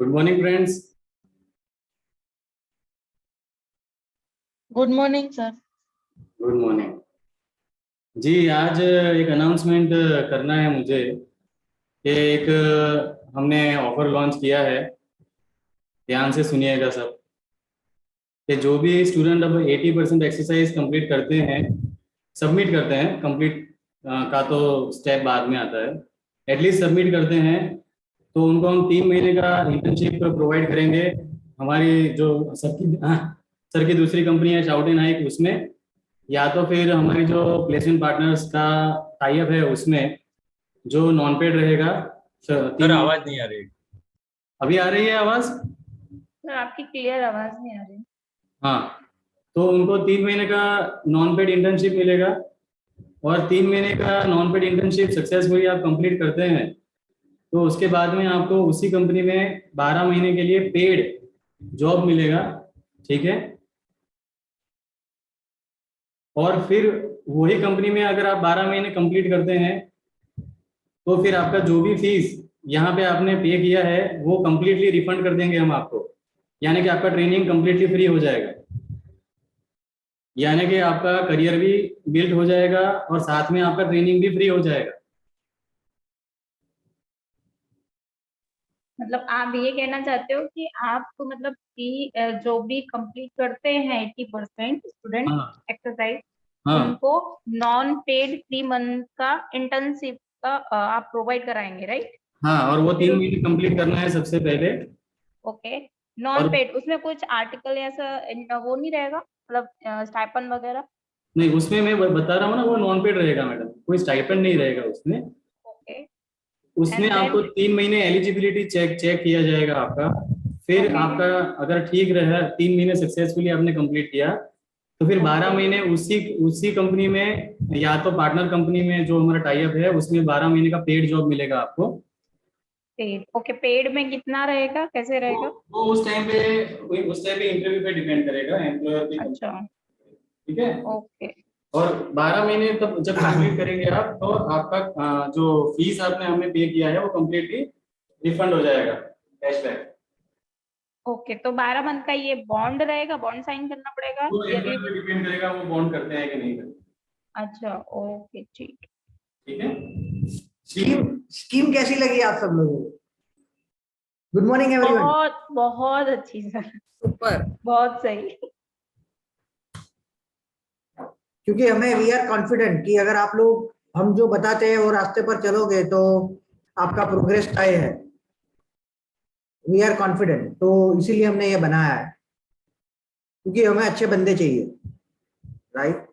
Good morning friends. Good morning sir. Good morning ji. आज एक announcement करना है मुझे कि एक हमने ऑफर लॉन्च किया है। ध्यान से सुनिएगा सब कि जो भी स्टूडेंट अब 80% एक्सरसाइज कंप्लीट करते हैं, सबमिट करते हैं, कंप्लीट का तो स्टेप बाद में आता है, एटलीस्ट सबमिट करते हैं, तो उनको हम 3 महीने का इंटर्नशिप प्रोवाइड करेंगे। हमारी जो सर की दूसरी कंपनी है शाउट एंड हाइक, उसमें, या तो फिर हमारी जो प्लेसमेंट पार्टनर्स का टाई अप है उसमें, जो नॉन पेड रहेगा। सर आवाज नहीं आ रही। अभी आ रही है आवाज? सर आपकी क्लियर आवाज नहीं आ रही। हाँ, तो उनको 3 महीने का नॉन पेड इंटर्नशिप मिलेगा, और 3 महीने का नॉन पेड इंटर्नशिप सक्सेसफुली आप कंप्लीट करते हैं तो उसके बाद में आपको उसी कंपनी में 12 महीने के लिए पेड जॉब मिलेगा। ठीक है? और फिर वही कंपनी में अगर आप 12 महीने कंप्लीट करते हैं तो फिर आपका जो भी फीस यहाँ पे आपने पे किया है वो कंप्लीटली रिफंड कर देंगे हम आपको। यानी कि आपका ट्रेनिंग कंप्लीटली फ्री हो जाएगा, यानी कि आपका करियर भी बिल्ड हो जाएगा और साथ में आपका ट्रेनिंग भी फ्री हो जाएगा। मतलब आप ये कहना चाहते हो कि आप मतलब कि जो भी कंप्लीट करते हैं 80% स्टूडेंट हाँ एक्सरसाइज, हाँ उनको नॉन पेड 3 मंथ का इंटर्नशिप का आप प्रोवाइड कराएंगे, राइट? हाँ, और वो फिर 3 महीने कंप्लीट करना है सबसे पहले। ओके, नॉन और पेड उसमें कुछ आर्टिकल ऐसा वो नहीं रहेगा, मतलब स्टाइपेंड वगैरह? नहीं, उसमें मैं बता रहा हूँ ना, वो नॉन पेड रहेगा मैडम, कोई स्टाइपेंड नहीं रहेगा उसमें। ओके। उसमें एंड देन आपको 3 महीने एलिजिबिलिटी चेक चेक किया जाएगा आपका। फिर ओके आपका अगर ठीक रहा, 3 महीने सक्सेसफुली आपने कंप्लीट किया, तो फिर 12 महीने उसी उसी कंपनी में, या तो पार्टनर कंपनी में जो हमारा टाई अप है उसमें 12 महीने का पेड जॉब मिलेगा आपको। पेड। ओके, पेड में कितना रहेगा, कैसे रहेगा? वो उस टाइम पे इंटरव्यू पे डिपेंड करेगा, एम्प्लॉयर की अच्छा। कंपनी। ठीक है? ओके। और 12 महीने तब जब कंप्लीट करेंगे आप, तो आपका जो फीस आपने हमें पे किया है वो कंप्लीटली रिफंड हो जाएगा, कैशबैक। ओके, तो 12 मंथ का ये बॉन्ड रहेगा, बॉन्ड साइन करना पड़ेगा वो ईयरली? एम्प्लॉयर पे डिपेंड करेगा वो बॉन्ड करते हैं कि नहीं करते। अच्छा, ओके, ठीक। ठीक है? स्कीम स्कीम कैसी लगी आप सब लोगों को? Good morning everyone. बहुत बहुत अच्छी सर, सुपर। बहुत सही। क्योंकि हमें वी आर कॉन्फिडेंट कि अगर आप लोग हम जो बताते हैं वो रास्ते पर चलोगे तो आपका प्रोग्रेस तय है। वी आर कॉन्फिडेंट, तो इसीलिए हमने ये बनाया है, क्योंकि हमें अच्छे बंदे चाहिए, राइट?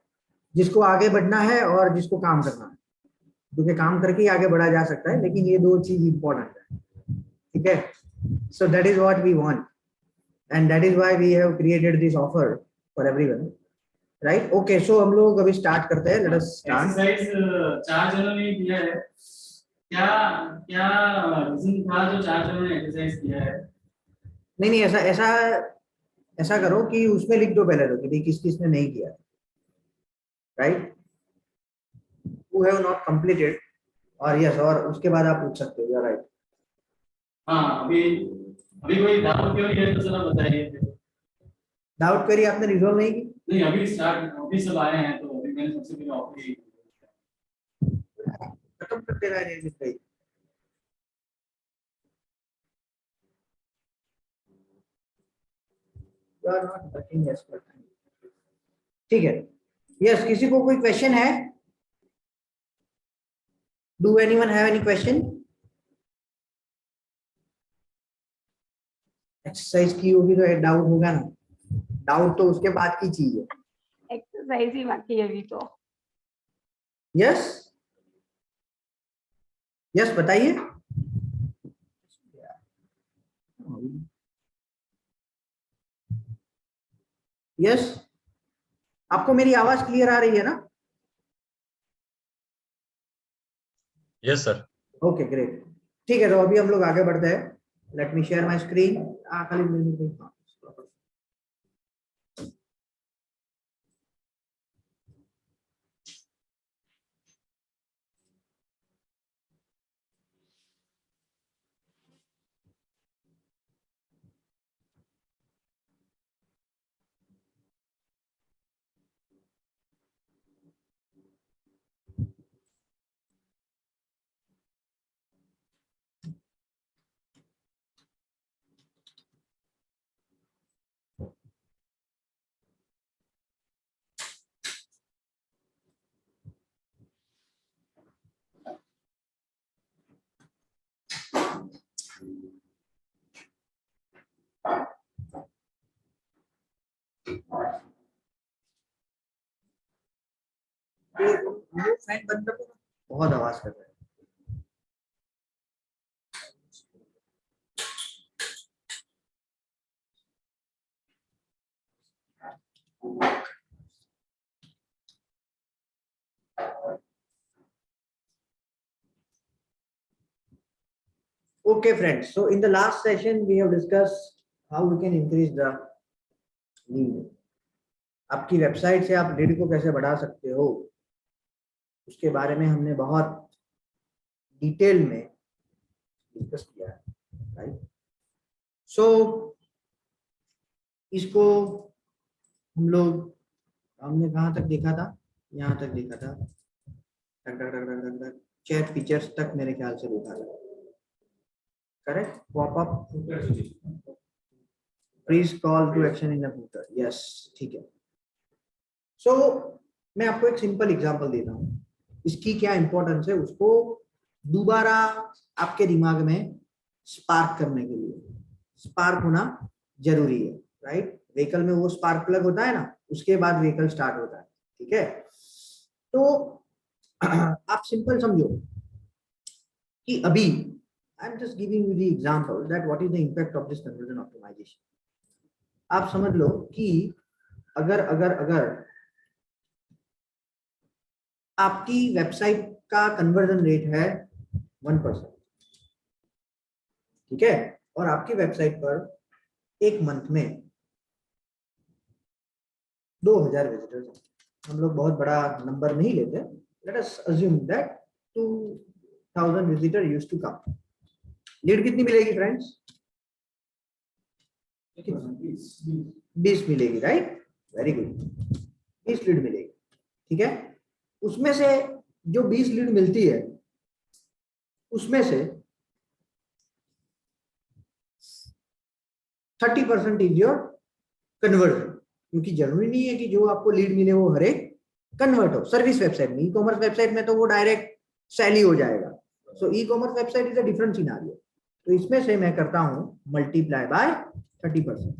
जिसको आगे बढ़ना है और जिसको काम करना है, क्योंकि काम करके ही आगे बढ़ा जा सकता है, लेकिन ये दो चीज इंपॉर्टेंट है। ठीक है? So that is what we want, and that is why we have created this offer for everyone, right? Okay, so हम लोग अभी स्टार्ट करते हैं। Let us start. एक्सरसाइज 4 जनों ने किया है। क्या क्या रीजन था जो 4 जनों ने एक्सरसाइज किया है? नहीं नहीं, ऐसा ऐसा ऐसा करो कि उसमें लिख दो पहले तो कि भाई किस किस ने नहीं किया, right? Who have not completed, और यस, और उसके बाद आप पूछ सकते हो, राइट? हाँ, अभी अभी कोई डाउट क्यों नहीं है तो जरा बताइए। डाउट क्वेरी आपने रिजॉल्व नहीं की? नहीं, अभी सब आए हैं, तो अभी मैंने सबसे पहले ऑफर खत्म कर देना है निर्मित भाई। You are not working as per time. ठीक है? यस, किसी को कोई क्वेश्चन है? Do anyone have any question? Exercise की होगी तो डाउट होगा ना, डाउट तो उसके बाद की चीज है। एक्सरसाइज ही बाकी है अभी तो। यस यस, बताइए। यस, आपको मेरी आवाज क्लियर आ रही है ना? Yes sir. Okay great. ठीक है, तो अभी हम लोग आगे बढ़ते हैं। Let me share my screen. खाली वो फैन बंद कर दो, बहुत आवाज कर रहा है। Okay friends, so in the last session we have discussed how we can increase the lead. आपकी वेबसाइट से आप लीड को कैसे बढ़ा सकते हो, उसके बारे में हमने बहुत डिटेल में डिस्कस किया है, राइट। सो इसको हमने कहाँ तक देखा था, यहाँ तक देखा था, चैट फीचर्स तक मेरे ख्याल से देखा था, correct. Popup please call to action in the footer, yes, ठीक है। सो मैं आपको एक सिंपल एग्जांपल देता हूँ, इसकी क्या इंपॉर्टेंस है उसको दोबारा आपके दिमाग में स्पार्क करने के लिए। स्पार्क होना जरूरी है, राइट। व्हीकल में वो स्पार्क प्लग होता है ना, उसके बाद व्हीकल स्टार्ट होता है, ठीक है। तो आप सिंपल समझो कि अभी I am just giving you the example that what is the impact of this conversion optimisation. आप समझ लो कि अगर आपकी वेबसाइट का कन्वर्जन रेट है 1%, ठीक है, और आपकी वेबसाइट पर एक मंथ में 2000 विजिटर्स, हम लोग बहुत बड़ा नंबर नहीं लेते, let us assume that 2000 visitor used to come. Lead कितनी मिलेगी फ्रेंड्स? 20 मिलेगी, राइट, वेरी गुड, 20 लीड मिलेगी, ठीक है। उसमें से जो 20 लीड मिलती है उसमें से 30% इज योर कन्वर्जन, क्योंकि जरूरी नहीं है कि जो आपको लीड मिले वो हर एक कन्वर्ट हो। सर्विस वेबसाइट में, ई कॉमर्स वेबसाइट में तो वो डायरेक्ट सेल ही हो जाएगा। So e commerce website is a different scenario. तो इसमें से मैं करता हूं मल्टीप्लाई बाय 30%।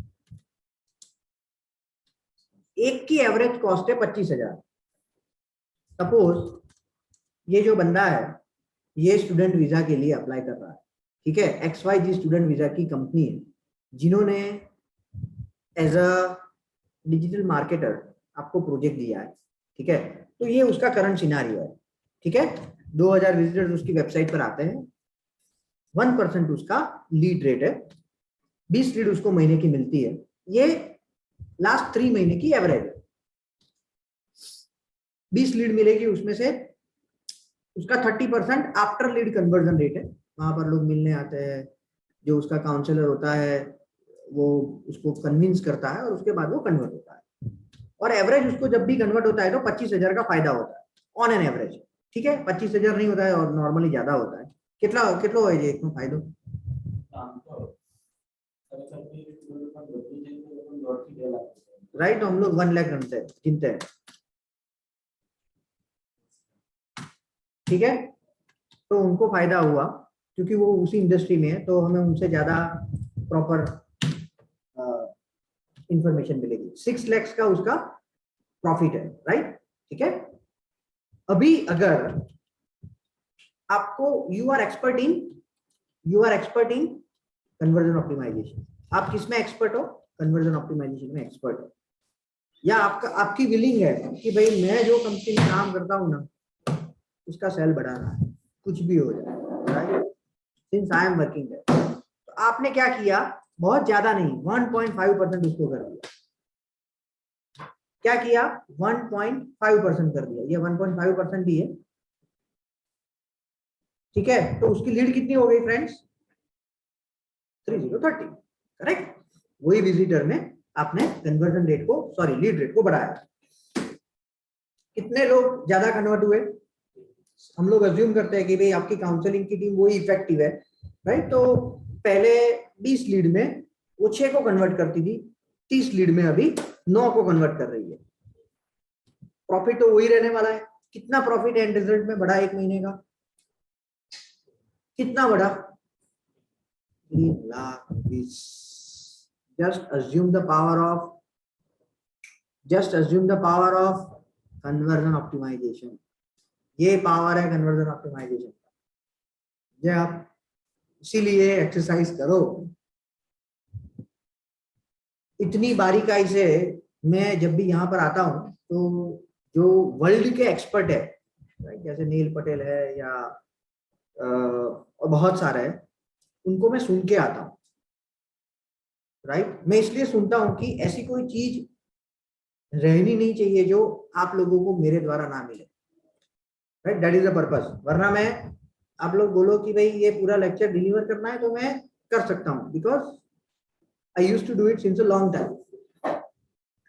एक की एवरेज कॉस्ट है 25,000। सपोज ये जो बंदा है ये स्टूडेंट वीजा के लिए अप्लाई कर रहा है, ठीक है। XYZ स्टूडेंट वीजा की कंपनी है जिन्होंने एज अ डिजिटल मार्केटर आपको प्रोजेक्ट दिया है, ठीक है। तो ये उसका करंट सिनेरियो है, ठीक है। 2000 विजिटर्स उसकी वेबसाइट पर आते हैं, 1% उसका लीड रेट है, 20 लीड उसको महीने की मिलती है। ये लास्ट 3 महीने की एवरेज है। 20 लीड मिलेगी, उसमें से उसका 30% आफ्टर लीड कन्वर्जन रेट है। वहां पर लोग मिलने आते हैं, जो उसका काउंसलर होता है वो उसको कन्विंस करता है और उसके बाद वो कन्वर्ट होता है। और एवरेज उसको जब भी कन्वर्ट होता है तो 25,000 का फायदा होता है ऑन एन एवरेज, ठीक है। 25,000 नहीं होता है और नॉर्मली ज्यादा होता है। कितना हो एक में फायदो, राइट। हम लोग 1 लाख गिनते हैं, ठीक है। तो उनको फायदा हुआ क्योंकि वो उसी इंडस्ट्री में है, तो हमें उनसे ज्यादा प्रॉपर इंफॉर्मेशन मिलेगी। 6 लाख का उसका प्रॉफिट है, राइट, ठीक है। अभी अगर आपको you are expert in conversion optimisation, आप किसमें एक्सपर्ट हो? कन्वर्जन ऑप्टिमाइजेशन में एक्सपर्ट हो, या आपकी विलिंग है कि भाई मैं जो कंपनी में काम करता हूं ना उसका सेल बढ़ाना है, कुछ भी हो जाए, right, since I am working there. तो आपने क्या किया, बहुत ज्यादा नहीं, 1.5% उसको कर दिया। क्या किया? 1.5% कर दिया। ये 1.5% ही है, ठीक है। तो उसकी लीड कितनी हो गई फ्रेंड्स? 3030, करेक्ट। वही विजिटर में आपने कन्वर्जन रेट को, सॉरी लीड रेट को बढ़ाया। कितने लोग ज्यादा कन्वर्ट हुए? हम लोग अज्यूम करते हैं कि भाई आपकी काउंसलिंग की टीम वही इफेक्टिव है, राइट। तो पहले 20 लीड में वो 6 को कन्वर्ट करती थी, 30 लीड में अभी 9 को कन्वर्ट कर रही है। प्रॉफिट तो वही रहने वाला है। कितना प्रॉफिट एंड रिजल्ट में बढ़ा एक महीने का? कितना बढ़ा? 3 lakh rupees. Just assume the power of conversion optimisation, ये पावर है कन्वर्जन ऑप्टिमाइजेशन का। जब आप इसीलिए एक्सरसाइज करो, इतनी बारीकाई से मैं जब भी यहाँ पर आता हूँ तो जो वर्ल्ड के एक्सपर्ट है, जैसे नील पटेल है या और बहुत सारे हैं, उनको मैं सुन के आता हूँ, राइट। मैं इसलिए सुनता हूँ कि ऐसी कोई चीज रहनी नहीं चाहिए जो आप लोगों को मेरे द्वारा ना मिले, right. That is the purpose. वरना मैं, आप लोग बोलो कि भाई ये पूरा लेक्चर डिलीवर करना है तो मैं कर सकता हूँ, because I used to do it since a long time,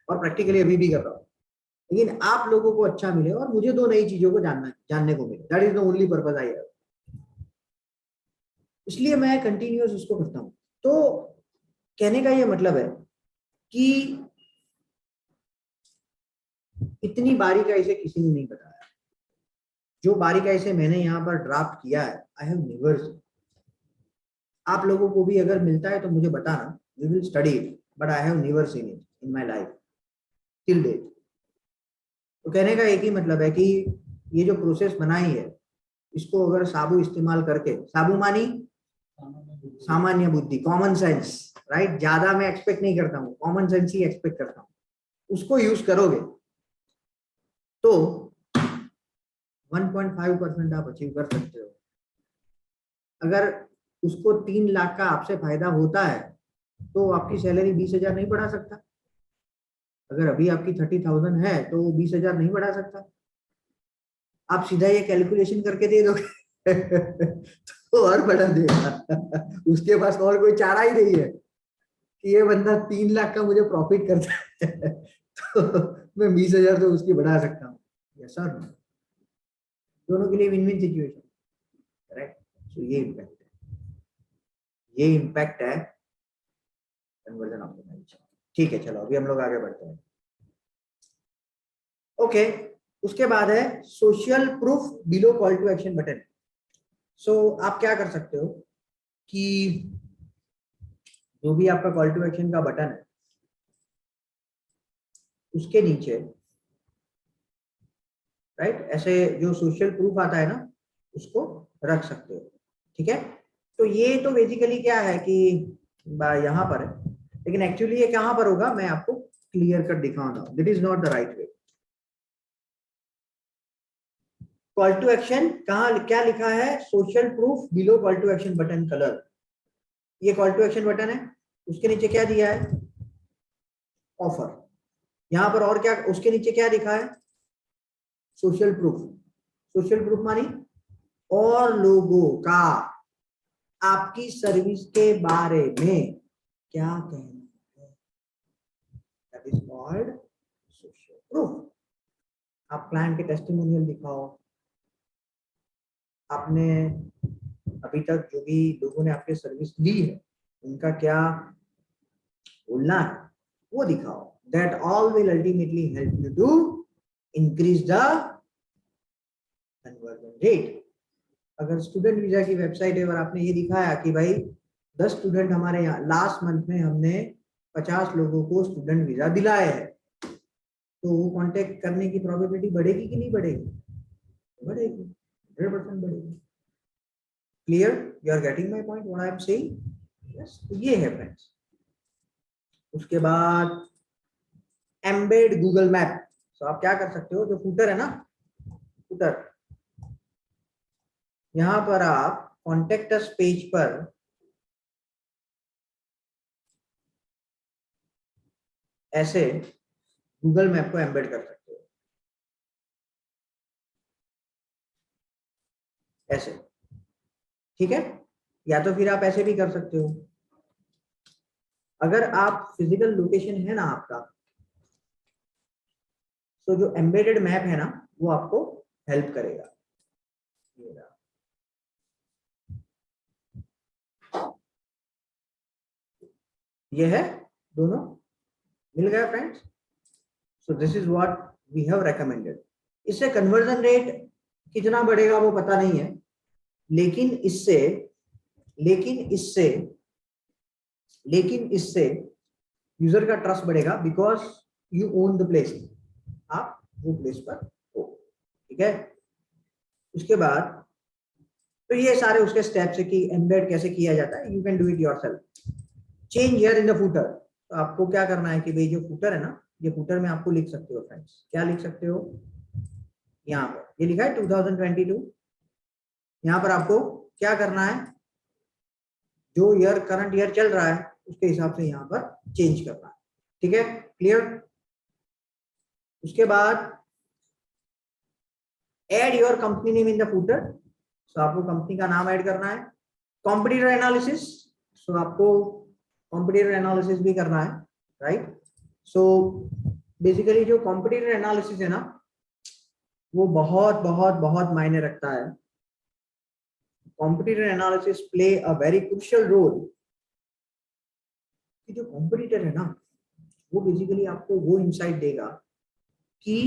और प्रैक्टिकली अभी भी कर रहा हूँ। लेकिन आप लोगों को अच्छा मिले और मुझे दो नई चीजों को जानने को मिले, that is the only purpose I have. इसलिए मैं कंटिन्यूअस उसको करता हूँ। तो कहने का ये मतलब है कि इतनी बारीकाई से किसी ने नहीं बताया, जो बारीकाई से मैंने यहाँ पर ड्राफ्ट किया है, आई हैव नेवर सीन। आप लोगों को भी अगर मिलता है तो मुझे बताना, we will study it, but I have never seen it in my life till date. तो कहने का एक ही मतलब है कि ये जो प्रोसेस बनाई है, इसको अगर साबु इस्तेमाल करके, साबु मानी सामान्य बुद्धि, कॉमन सेंस, राइट, ज्यादा मैं एक्सपेक्ट नहीं करता हूँ, कॉमन सेंस ही एक्सपेक्ट करता हूँ, उसको यूज करोगे तो 1.5% आप अचीव कर सकते हो। अगर उसको 3 लाख का आपसे फायदा होता है तो आपकी सैलरी 20,000 नहीं बढ़ा सकता। अगर अभी आपकी 30,000 है तो वो 20,000 नहीं बढ़ा सकता। आप सीधा ये कैलकुलेशन करके दे दोगे तो और बढ़ा देगा। उसके पास और कोई चारा ही नहीं है कि ये बंदा 3 लाख का मुझे प्रॉफिट करता है तो मैं 20,000 तो उसकी बढ़ा सकता हूँ। यस सर, दोनों के लिए विन विन सिचुएशन, करेक्ट। सो ये इम्पैक्ट है, ये इम्पैक्ट है कन्वर्जन ऑप्टिमाइजेशन। ठीक है, चलो अभी हम लोग आगे बढ़ते हैं। ओके, उसके बाद है social proof below call to action button. So आप क्या कर सकते हो कि जो भी आपका कॉल टू एक्शन का बटन है, उसके नीचे, राइट, ऐसे जो सोशल प्रूफ आता है ना, उसको रख सकते हो। ठीक है, तो ये तो बेसिकली क्या है कि यहाँ पर है, लेकिन एक्चुअली ये कहाँ पर होगा मैं आपको क्लियर कर दिखाऊंगा। This is not the right way. Call to action कहाँ, क्या लिखा है, social proof below call to action button colour. ये कॉल टू एक्शन बटन है, उसके नीचे क्या दिया है, ऑफर। यहां पर और क्या, उसके नीचे क्या लिखा है, सोशल प्रूफ। सोशल प्रूफ मानी और लोगों का आपकी सर्विस के बारे में क्या कहना है, that is called social proof. आप क्लाइंट के टेस्टिमोनियल दिखाओ, आपने अभी तक जो भी लोगों ने आपके सर्विस ली है उनका क्या बोलना है वो दिखाओ। That all will ultimately help you to increase the conversion rate. अगर स्टूडेंट वीजा की वेबसाइट है और आपने ये दिखाया कि भाई 10 स्टूडेंट हमारे यहाँ, लास्ट मंथ में हमने 50 लोगों को स्टूडेंट वीजा दिलाए है, तो वो कांटेक्ट करने की प्रोबेबिलिटी बढ़ेगी कि नहीं बढ़ेगी, बढ़ेगी, 100% बढ़ेगी। Clear, you are getting my point, what I am saying? Yes, ये है फ्रेंड्स। उसके बाद एम्बेड गूगल मैप। तो आप क्या कर सकते हो, जो फुटर है ना, फुटर, यहां पर आप कॉन्टेक्ट अस पेज पर ऐसे गूगल मैप को एम्बेड कर सकते हो, ऐसे। ठीक है, या तो फिर आप ऐसे भी कर सकते हो। अगर आप फिजिकल लोकेशन है ना आपका, तो जो एम्बेडेड मैप है ना वो आपको हेल्प करेगा। ये है, दोनों मिल गया friends. So this is what we have recommended. इससे कन्वर्जन रेट कितना बढ़ेगा वो पता नहीं है, लेकिन इससे यूजर का ट्रस्ट बढ़ेगा, because you own the place. आप वो प्लेस पर हो, ठीक है। उसके बाद तो ये सारे उसके स्टेप्स है कि एम्बेड कैसे किया जाता है, you can do it yourself. Change here in the footer, तो आपको क्या करना है कि भाई जो फूटर है ना, ये फूटर में आपको लिख सकते हो फ्रेंड्स, क्या लिख सकते हो, यहाँ पर ये लिखा है 2022। यहाँ पर आपको क्या करना है, जो ईयर करंट ईयर चल रहा है उसके हिसाब से यहाँ पर चेंज करना है, ठीक है, क्लियर। उसके बाद add your company name in the footer, so आपको कंपनी का नाम ऐड करना है। कॉम्पिटिटर एनालिसिस, सो आपको कॉम्पिटिटर एनालिसिस भी करना है, राइट। सो बेसिकली जो कॉम्पिटिटर एनालिसिस है ना, वो बहुत बहुत बहुत मायने रखता है। Competitor analysis play a very crucial role. कि जो कॉम्पिटिटर है ना, वो बेसिकली आपको वो इंसाइट देगा कि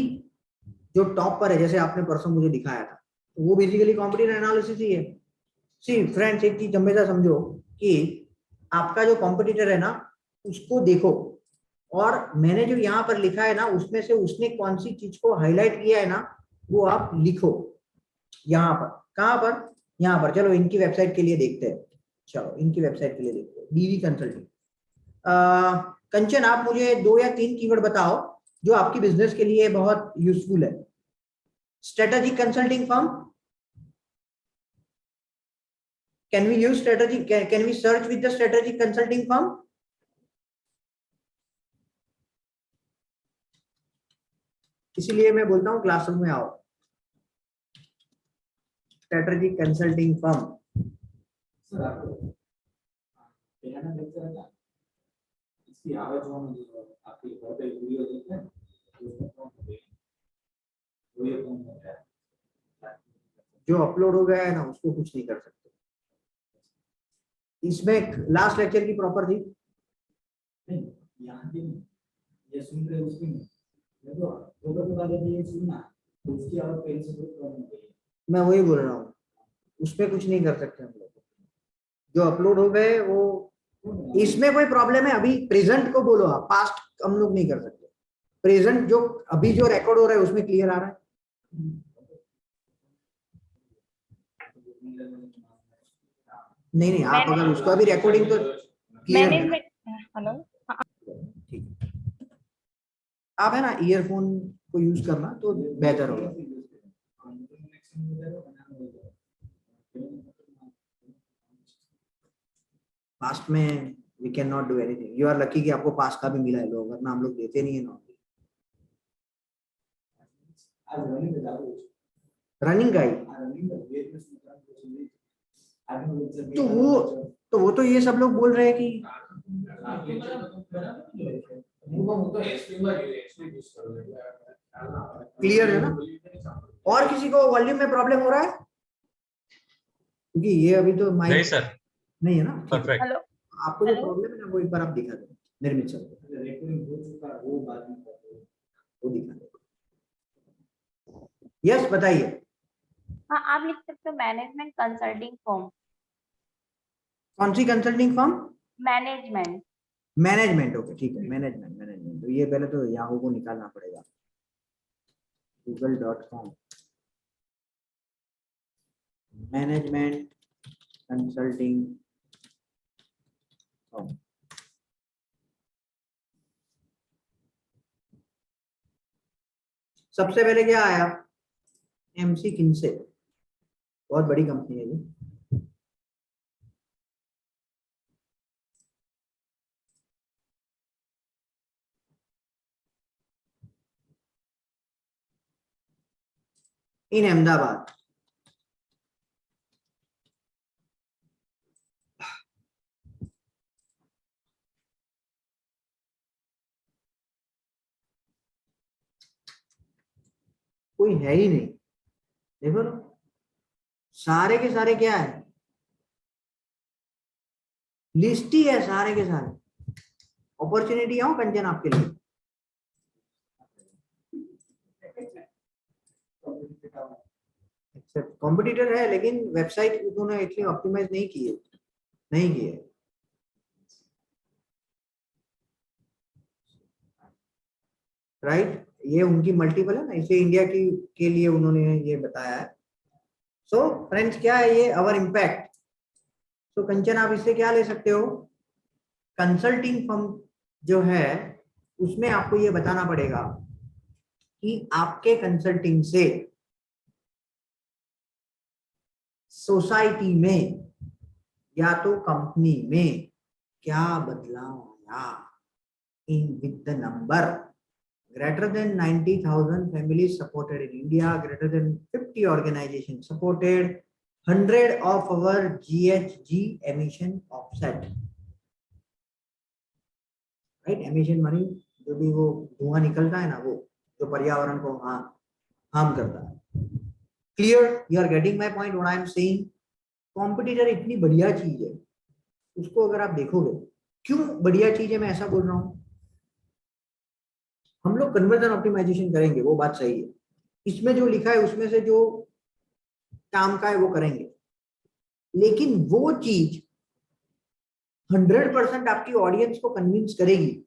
जो टॉप पर है, जैसे आपने परसों मुझे दिखाया था, तो वो बेसिकली कॉम्पिटिटर एनालिसिस ही है। सी फ्रेंड्स, एक चीज हमेशा समझो कि आपका जो कॉम्पिटिटर है ना, उसको देखो, और मैंने जो यहाँ पर लिखा है ना, उसमें से उसने कौन सी चीज को हाईलाइट किया है ना, वो आप लिखो यहाँ पर। कहाँ पर, यहाँ पर। चलो इनकी वेबसाइट के लिए देखते हैं, चलो इनकी वेबसाइट के लिए देखते हैं, बीवी कंसल्टिंग। कंचन, आप मुझे 2 या 3 कीवर्ड बताओ जो आपकी बिजनेस के लिए बहुत यूजफुल है। Strategic consulting firm, can we use strategy, can we search with the strategic consulting firm? इसीलिए मैं बोलता हूँ क्लासरूम में आओ। स्ट्रेटेजिक कंसल्टिंग फर्म, इसकी आवाज जो आपकी घर पे वीडियो देखते हैं, जो अपलोड हो गया है ना, उसको कुछ नहीं कर सकते। इसमें लास्ट लेक्चर की प्रॉपर थी नहीं, यहाँ की ये सुन रहे उसकी नहीं, देखो तो वाले भी ये सुनना, तो उसकी आवाज पहले से बहुत कम हो गई है। मैं वही बोल रहा हूँ, उसमें कुछ नहीं कर सकते हम लोग। जो अपलोड हो गए वो, इसमें कोई प्रॉब्लम है? अभी प्रेजेंट को बोलो आप, पास्ट हम लोग नहीं कर सकते। प्रेजेंट जो अभी जो रिकॉर्ड हो रहा है उसमें क्लियर आ रहा है। नहीं नहीं, आप अगर उसको अभी रिकॉर्डिंग तो क्लियर है ना? हेलो, ठीक, आप है ना ईयरफोन को यूज करना तो बेहतर होगा। पास्ट में we can not do anything. You are lucky कि आपको पास्ट का भी मिला है, लोग वरना हम लोग देते नहीं है ना। रनिंग का ही तो वो तो ये सब लोग बोल रहे हैं कि क्लियर है ना। और किसी को वॉल्यूम में प्रॉब्लम हो रहा है? क्योंकि ये अभी तो माइक नहीं सर, नहीं है ना। परफेक्ट। हेलो, आपको जो प्रॉब्लम है ना, वो एक बार आप दिखा दो निर्मित सर को, वो दिखा दो। यस, बताइए। हाँ आप लिख सकते हो मैनेजमेंट कंसल्टिंग फर्म। कौन सी consulting firm? Management. Management, okay ठीक है, मैनेजमेंट। मैनेजमेंट तो ये पहले तो याहू को निकालना पड़ेगा, google.com मैनेजमेंट कंसल्टिंग फर्म। सबसे पहले क्या आया? एमसी किनसे, बहुत बड़ी कंपनी है ये। इन अहमदाबाद। कोई है ही नहीं, देखो ना, सारे के सारे क्या है, लिस्ट ही है सारे के सारे। अपॉर्चुनिटी है कंचन आपके लिए। कॉम्पिटिटर है, लेकिन वेबसाइट उन्होंने इतनी ऑप्टिमाइज नहीं की है, नहीं की है। राइट, ये उनकी मल्टीपल है ना, इसलिए इंडिया की के लिए उन्होंने ये बताया है। सो फ्रेंड्स क्या है ये अवर इम्पैक्ट। तो कंचन आप इससे क्या ले सकते हो, कंसल्टिंग फर्म जो है उसमें आपको ये बताना पड़ेगा कि आपके कंसल्टिंग से सोसाइटी में या तो कंपनी में क्या बदलाव आया in with the number greater than 90,000 families supported in India, greater than 50 organizations supported, 100 of our GHG emission offset, right? Emission money जो भी वो धुआं निकलता है ना, वो जो पर्यावरण को हार्म करता है। Clear? You are getting my point? What I am saying? Competitor इतनी बढ़िया चीज है, उसको अगर आप देखोगे, क्यों बढ़िया चीज है मैं ऐसा बोल रहा हूँ, हम लोग कन्वर्जन ऑप्टिमाइजेशन करेंगे, वो बात सही है, इसमें जो लिखा है उसमें से जो काम का है वो करेंगे, लेकिन वो चीज 100% आपकी ऑडियंस को कन्विंस करेगी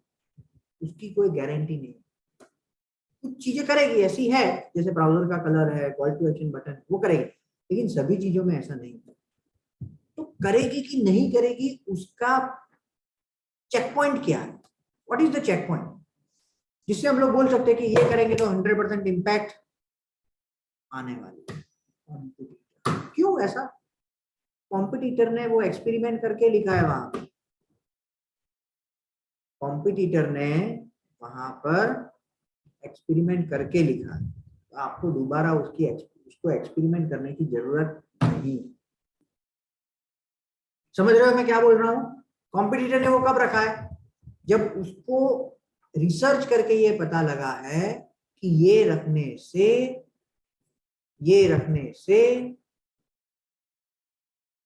उसकी कोई गारंटी नहीं। कुछ चीजें करेगी ऐसी है, जैसे ब्राउजर का कलर है, कॉल टू एक्शन बटन, वो करेगी, लेकिन सभी चीजों में ऐसा नहीं। तो करेगी कि नहीं करेगी उसका चेक पॉइंट क्या है, what is the checkpoint, जिससे हम लोग बोल सकते हैं कि ये करेंगे तो 100% इम्पैक्ट आने वाली है। क्यों ऐसा? कॉम्पिटिटर ने वो एक्सपेरिमेंट करके लिखा है वहां पे, कॉम्पिटिटर ने वहां पर एक्सपेरिमेंट करके लिखा है, तो आपको दोबारा उसको एक्सपेरिमेंट करने की जरूरत नहीं। समझ रहे हो मैं क्या बोल रहा हूं? कॉम्पिटिटर ने वो कब रखा है, जब उसको रिसर्च करके ये पता लगा है कि ये रखने से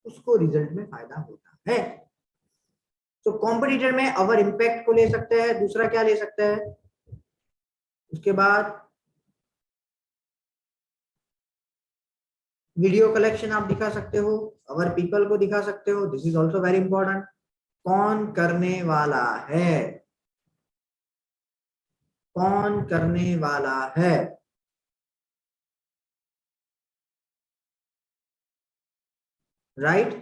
उसको रिजल्ट में फायदा होता है। तो कॉम्पिटिटर में अवर इम्पैक्ट को ले सकते हैं, दूसरा क्या ले सकते हैं, उसके बाद वीडियो कलेक्शन आप दिखा सकते हो, अवर पीपल को दिखा सकते हो, this is also very important. कौन करने वाला है, कौन करने वाला है, राइट?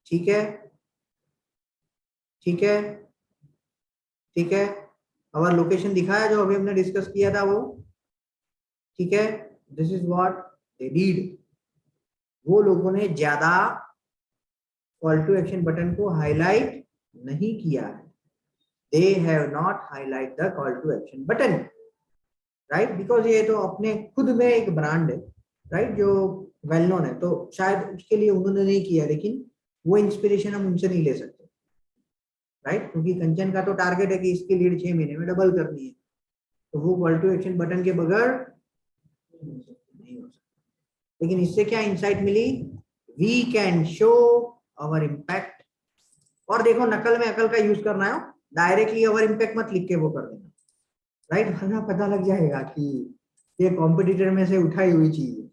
ठीक है, ठीक है, ठीक है। अवर लोकेशन दिखाया जो अभी हमने डिस्कस किया था वो, ठीक है। This is what they did, वो लोगों ने ज्यादा कॉल टू एक्शन बटन को हाईलाइट नहीं किया है, they have not highlight the call to action button, right? because ये तो अपने खुद में एक ब्रांड है, right? जो वेल नोन है, तो शायद उसके लिए उन्होंने नहीं किया, लेकिन वो इंस्पिरेशन हम उनसे नहीं ले सकते, राइट? क्योंकि कंचन का तो टारगेट है कि इसकी लीड 6 महीने में डबल करनी है, तो वो कॉल टू एक्शन बटन के बगैर नहीं हो सकता। लेकिन इससे क्या इंसाइट मिली, we can show our impact. और देखो नकल में अकल का यूज करना है, डायरेक्टली अवर इम्पैक्ट मत लिख के वो कर देना, राइट? वरना पता लग जाएगा कि ये कॉम्पिटिटर में से उठाई हुई चीज है।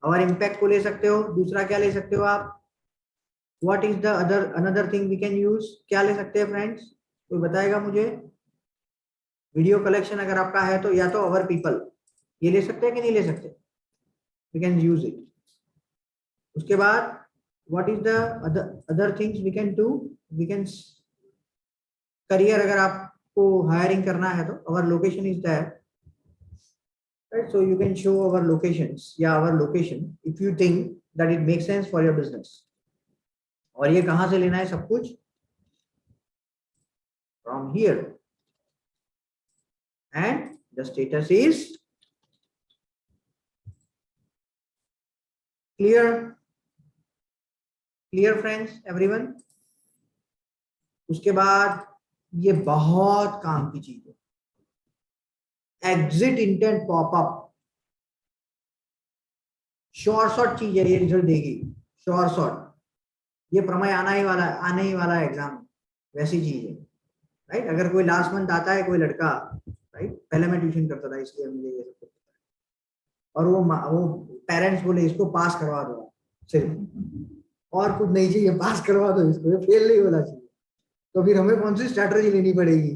अवर इम्पैक्ट को ले सकते हो, दूसरा क्या ले सकते हो आप, what is the another thing we can use, क्या ले सकते हैं फ्रेंड्स, कोई बताएगा मुझे? वीडियो कलेक्शन अगर आपका है तो या तो अवर पीपल ये ले सकते हैं कि नहीं ले सकते, वी कैन यूज इट। उसके बाद what is the other things we can do, we can career, अगर आपको हायरिंग करना है तो our location is that, right? So you can show our locations या our location if you think that it make sense for your business. और ये कहां से लेना है सब कुछ, from here, and the status is clear, clear friends everyone. उसके बाद ये बहुत काम की चीज है, एग्जिट इंटेंट पॉपअप, शॉर्ट चीज है, ये रिजल्ट देगी शॉर्ट, ये प्रमेय आने ही वाला है एग्जाम, वैसी चीज है, राइट? अगर कोई लास्ट मंथ आता है कोई लड़का, राइट, पहले मैं ट्यूशन करता था इसलिए मुझे ये सब पता है, और वो पेरेंट्स बोले इसको पास करवा दो सिर्फ, और कुछ नहीं चाहिए, पास करवा दो इसको, ये फेल नहीं होना चाहिए, तो फिर हमें कौन सी स्ट्रैटेजी लेनी पड़ेगी,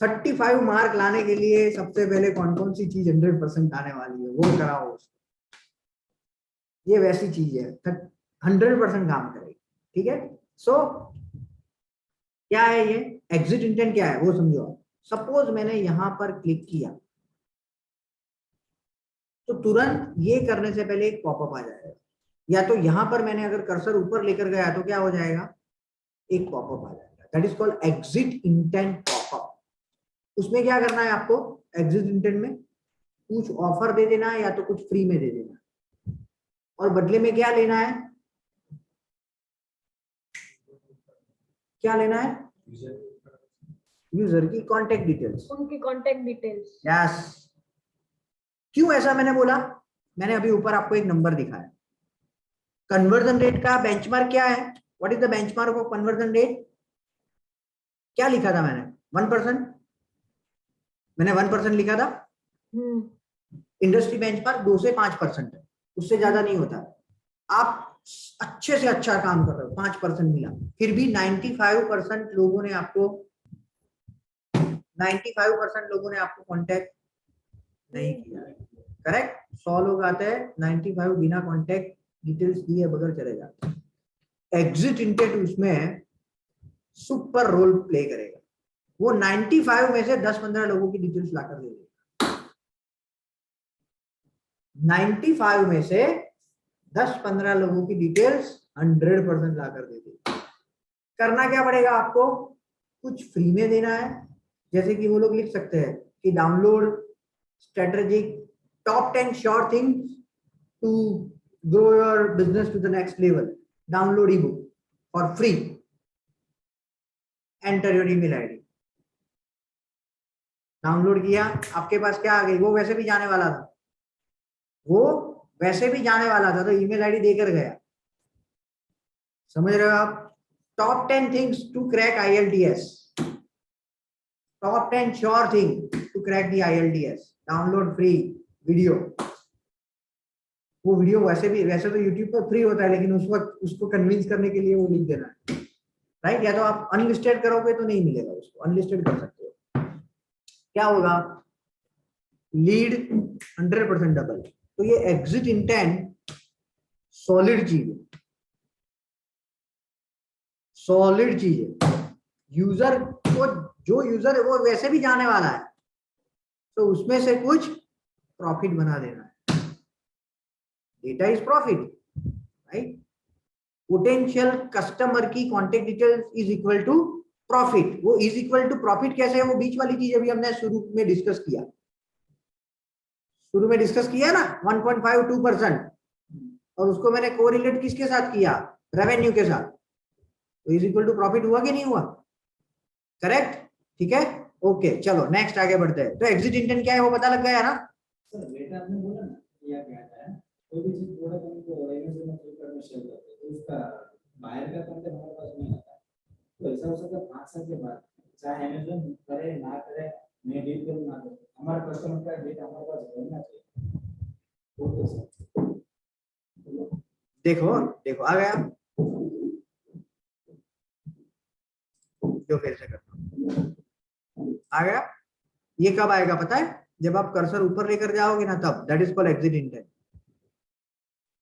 35 मार्क लाने के लिए सबसे पहले कौन कौन सी चीज 100% आने वाली है वो कराओ उसको। ये वैसी चीज है 100% काम करेगी, ठीक है। सो क्या है ये एग्जिट इंटेंट, क्या है वो समझो। सपोज मैंने यहां पर क्लिक किया तो तुरंत ये करने से पहले एक पॉपअप आ जाएगा, या तो यहां पर मैंने अगर कर्सर ऊपर लेकर गया तो क्या हो जाएगा, एक पॉपअप आ जाएगा। That is called exit intent popup. उसमें क्या करना है आपको, एग्जिट इंटेंट में कुछ ऑफर दे देना है या तो कुछ फ्री में दे देना है, और बदले में क्या लेना है, क्या लेना है, यूजर की कांटेक्ट डिटेल्स, उनकी कांटेक्ट डिटेल्स। यस। क्यों ऐसा मैंने बोला, मैंने अभी ऊपर आपको एक नंबर दिखाया। कन्वर्जन रेट का बेंचमार्क क्या है, what is the benchmark of conversion rate, क्या लिखा था मैंने, 1%, मैंने 1% लिखा था। इंडस्ट्री बेंचमार्क 2 से 5% है, उससे ज्यादा नहीं होता। आप अच्छे से अच्छा काम कर रहे हो, 5% मिला, फिर भी 95% लोगों ने आपको 95% लोगों ने आपको कांटेक्ट नहीं किया, करेक्ट। 100 लोग आते हैं, 95 बिना कांटेक्ट डिटेल्स दिए बगैर चले जाते हैं। एग्जिट इंटेंट उसमें सुपर रोल प्ले करेगा, वो 95 में से 10-15 लोगों की डिटेल्स लाकर दे देगा। 95 में से 10-15 लोगों की डिटेल्स 100% लाकर दे देगा। करना क्या पड़ेगा आपको, कुछ फ्री में देना है, जैसे कि वो लोग लिख सकते हैं कि download strategic top 10 sure things to grow your business to the next level, download ebook for free, enter your email ID. Download किया, आपके पास क्या आ गई, वो वैसे भी जाने वाला था, वो वैसे भी जाने वाला था, तो ईमेल आईडी देकर गया। समझ रहे हो आप, top 10 things to crack IELTS, top 10 sure thing to crack the IELTS, download free video. वो वीडियो वैसे तो यूट्यूब पर फ्री होता है, लेकिन उस वक्त उसको कन्विंस करने के लिए वो लिख देना है, राइट। या तो आप अनलिस्टेड करोगे तो नहीं मिलेगा, उसको अनलिस्टेड कर सकते हो। क्या होगा, लीड 100% डबल। तो ये एग्जिट इंटेंट सॉलिड चीज है, सॉलिड चीज है। यूजर को, जो यूजर है वो वैसे भी जाने वाला है, तो उसमें से कुछ प्रॉफिट बना देना है। Data is profit, right. Potential customer की contact details is equal to profit. वो इज इक्वल टू प्रॉफिट कैसे है, वो बीच वाली चीज अभी हमने शुरू में डिस्कस किया, ना 1.52%, और उसको मैंने कोरिलेट किसके साथ किया, रेवेन्यू के साथ, तो इज इक्वल टू प्रॉफिट हुआ कि नहीं हुआ, करेक्ट, ठीक है। ओके चलो नेक्स्ट आगे बढ़ते हैं। तो एग्जिट इंटेंट क्या है वो पता लग गया ना। सर डेटा आपने बोला ना या क्या है, कोई भी चीज प्रोडक्ट हमको एमएजन में फ्लिपकार्ट में शेयर करते हैं तो उसका बाहर का कंटेंट हमारे पास नहीं आता, तो ऐसा हो सकता है 5 साल के बाद चाहे अमेज़न करे ना करे, मैं डील करूं ना करूं, हमारे कस्टमर का डेटा हमारे पास रहना चाहिए। वो तो सर देखो आ गया, जो फिर से करता हूं, आ गया। ये कब आएगा पता है, जब आप कर्सर ऊपर लेकर जाओगे ना तब, that is called exit intent.